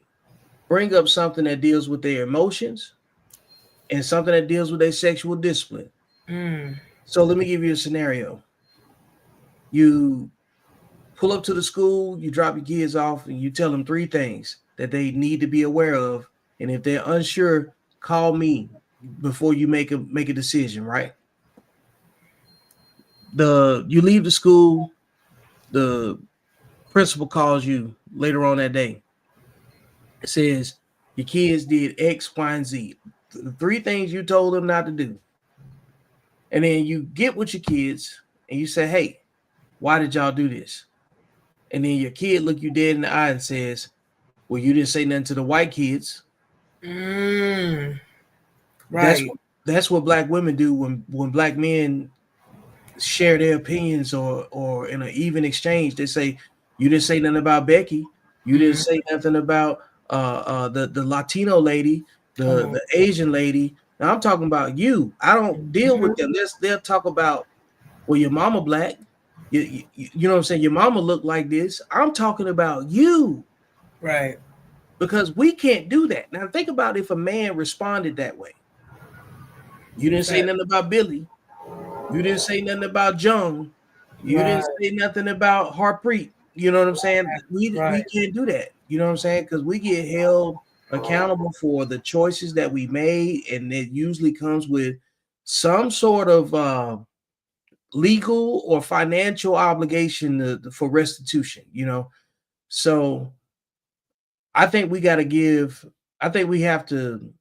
bring up something that deals with their emotions and something that deals with their sexual discipline. So let me give you a scenario. You pull up to the school, you drop your kids off, and you tell them 3 things that they need to be aware of. And if they're unsure, call me before you make a decision, right? You leave the school, the principal calls you later on that day. It says your kids did X, Y, and Z. The 3 things you told them not to do. And then you get with your kids and you say, hey, why did y'all do this? And then your kid look you dead in the eye and says, well, you didn't say nothing to the white kids. Right. That's what black women do when black men share their opinions or in an even exchange. They say, you didn't say nothing about Becky. You didn't say nothing about the Latino lady, the Asian lady, Now I'm talking about you. I don't deal with them. They'll talk about, well, your mama black. You know what I'm saying? Your mama look like this. I'm talking about you. Right. Because we can't do that. Now think about if a man responded that way. You didn't say nothing about Billy. You didn't say nothing about Jung. You didn't say nothing about Harpreet. You know what I'm saying? We can't do that. You know what I'm saying? Because we get held accountable for the choices that we made, and it usually comes with some sort of legal or financial obligation for restitution. You know, so I think we got to give. I think we have to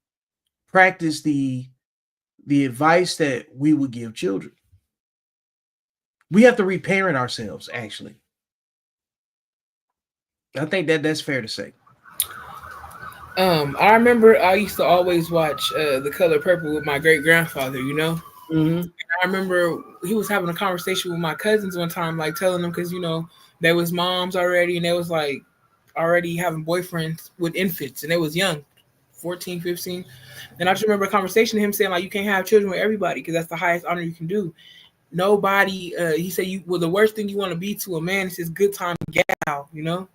practice the advice that we would give children. We have to reparent ourselves, actually. I think that's fair to say. I remember I used to always watch The Color Purple with my great grandfather, you know? Mm-hmm. I remember he was having a conversation with my cousins one time, like telling them, because, you know, they was moms already, and they was like already having boyfriends with infants, and they was young, 14, 15. And I just remember a conversation of him saying, like, you can't have children with everybody because that's the highest honor you can do. Nobody, he said, the worst thing you want to be to a man is his good time gal, you know?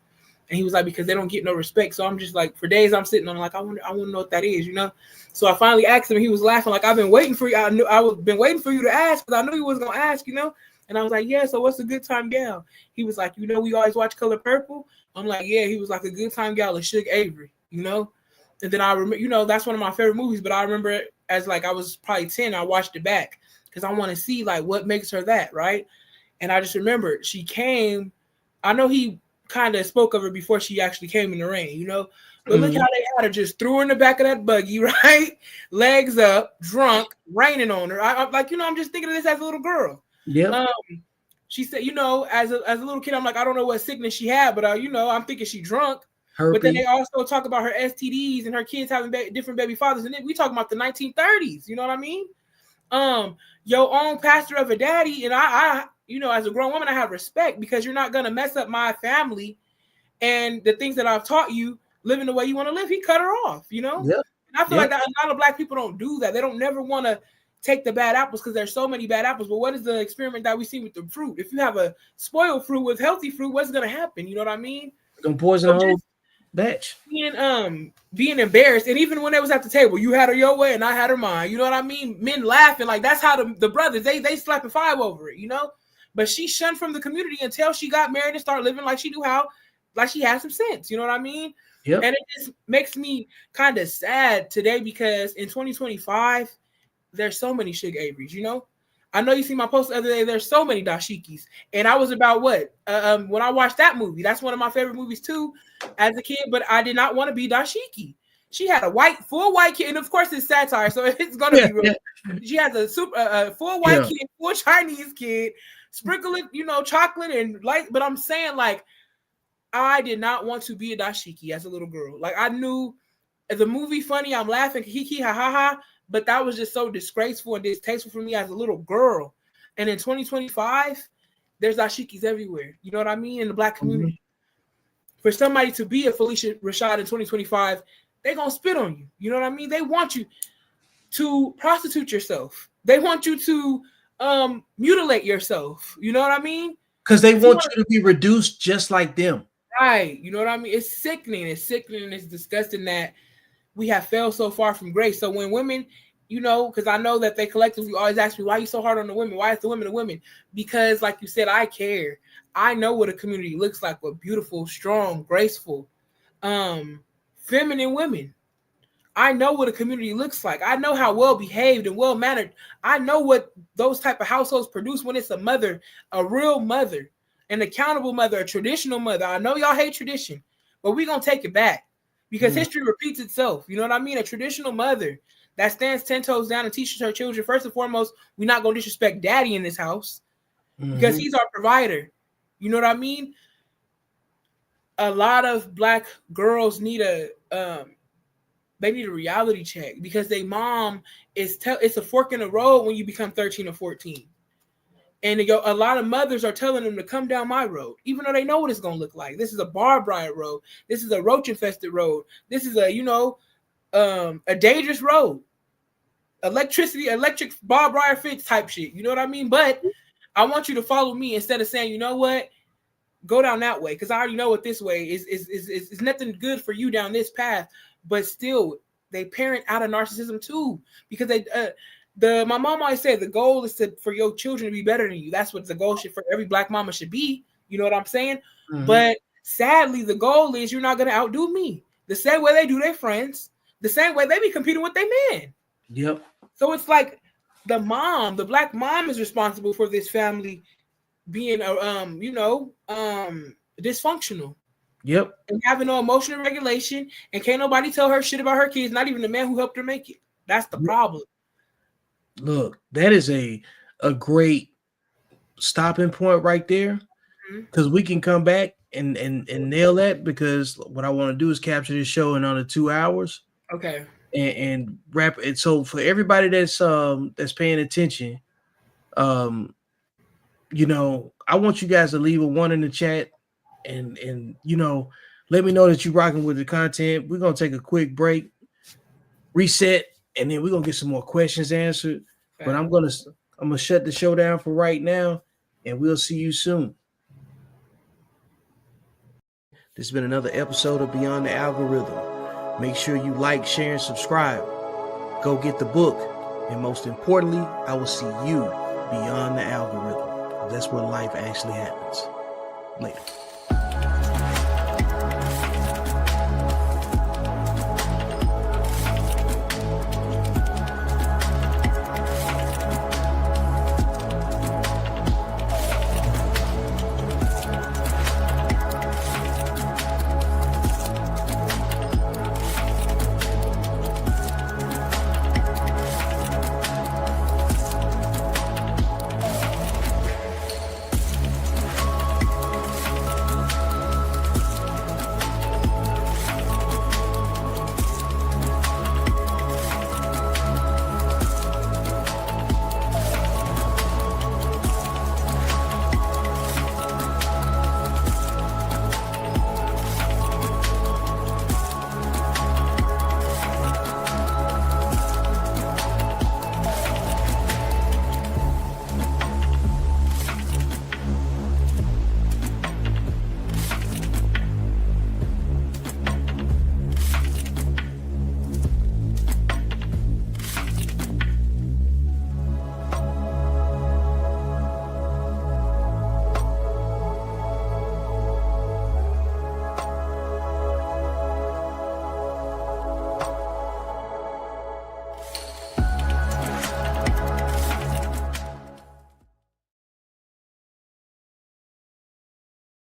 And he was like, because they don't get no respect. So I'm just like, for days I'm sitting on like, I want to know what that is, you know? So I finally asked him, he was laughing, like, I've been waiting for you. Been waiting for you to ask, because I knew he was going to ask, you know? And I was like, yeah, so what's a good time gal? He was like, you know, we always watch Color Purple. I'm like, yeah. He was like, a good time gal is Suge Avery, you know? And then I remember, you know, that's one of my favorite movies, but I remember as like, I was probably 10, I watched it back because I want to see like what makes her that, right? And I just remember she came, I know he kind of spoke of her before she actually came in the ring, you know? But look how they had her, just threw her in the back of that buggy, right? Legs up, drunk, raining on her. I'm like, you know, I'm just thinking of this as a little girl. Yeah. She said, you know, as a little kid, I'm like, I don't know what sickness she had, but you know, I'm thinking she drunk. Herpes. But then they also talk about her STDs and her kids having different baby fathers, and then we talk about the 1930s. You know what I mean? Your own pastor of a daddy, and I, you know, as a grown woman, I have respect because you're not gonna mess up my family and the things that I've taught you living the way you want to live. He cut her off, you know. Yep. And I feel like that a lot of Black people don't do that. They don't never want to take the bad apples because there's so many bad apples. But what is the experiment that we see with the fruit? If you have a spoiled fruit with healthy fruit, what's gonna happen? You know what I mean? Don't poison the whole batch. Being embarrassed, and even when they was at the table, you had her your way and I had her mine. You know what I mean? Men laughing, like that's how the brothers they slapping five over it, you know. But she shunned from the community until she got married and started living like she knew how, like she had some sense. You know what I mean? Yep. And it just makes me kind of sad today because in 2025, there's so many Suge Averys. You know, I know you see my post the other day. There's so many dashikis, and I was about what when I watched that movie. That's one of my favorite movies too, as a kid. But I did not want to be dashiki. She had a full white kid, and of course it's satire, so it's gonna be real. She has a full white kid, full Chinese kid, sprinkling, you know, chocolate and light. But I'm saying, like, I did not want to be a dashiki as a little girl. Like, I knew the movie funny, I'm laughing, hee ha ha ha. But that was just so disgraceful and distasteful for me as a little girl. And in 2025, there's dashikis everywhere. You know what I mean? In the Black community. Mm-hmm. For somebody to be a Felicia Rashad in 2025, they're going to spit on you. You know what I mean? They want you to prostitute yourself. They want you to mutilate yourself. You know what I mean? Because they want you to be reduced just like them. Right. You know what I mean? It's sickening. It's sickening. It's disgusting that we have failed so far from grace. So when women, you know, because I know that they collectively always ask me, why are you so hard on the women? Why is the women the women? Because like you said, I care. I know what a community looks like with beautiful, strong, graceful, feminine women. I know what a community looks like. I know how well behaved and well mannered. I know what those type of households produce when it's a mother, a real mother, an accountable mother, a traditional mother. I know y'all hate tradition, but we're going to take it back. Because history repeats itself. You know what I mean? A traditional mother that stands 10 toes down and teaches her children, first and foremost, we're not going to disrespect daddy in this house because he's our provider. You know what I mean? A lot of Black girls need a reality check because their mom it's a fork in the road when you become 13 or 14. And a lot of mothers are telling them to come down my road, even though they know what it's going to look like. This is a barbed wire road. This is a roach-infested road. This is a dangerous road. electric Bob Briar Fitz type shit. You know what I mean? But I want you to follow me instead of saying, you know what, go down that way, because I already know what this way is nothing good for you down this path. But still, they parent out of narcissism too, because my mom always said the goal is for your children to be better than you. That's what the goal for every black mama should be. You know what I'm saying? Mm-hmm. But sadly, the goal is you're not going to outdo me. The same way they do their friends, the same way they be competing with their men. Yep. So it's like the black mom is responsible for this family being dysfunctional. Yep. And having no emotional regulation, and can't nobody tell her shit about her kids, not even the man who helped her make it. That's the problem. Look, that is a great stopping point right there, because we can come back and nail that, because what I want to do is capture this show in under 2 hours. Okay. And wrap it. So for everybody that's paying attention, I want you guys to leave a 1 in the chat, and let me know that you're rocking with the content. We're gonna take a quick break, reset, and then we're gonna get some more questions answered. Okay. But I'm gonna shut the show down for right now, and we'll see you soon. This has been another episode of Beyond the Algorithm. Make sure you like, share, and subscribe. Go get the book. And most importantly, I will see you beyond the algorithm. That's where life actually happens. Later.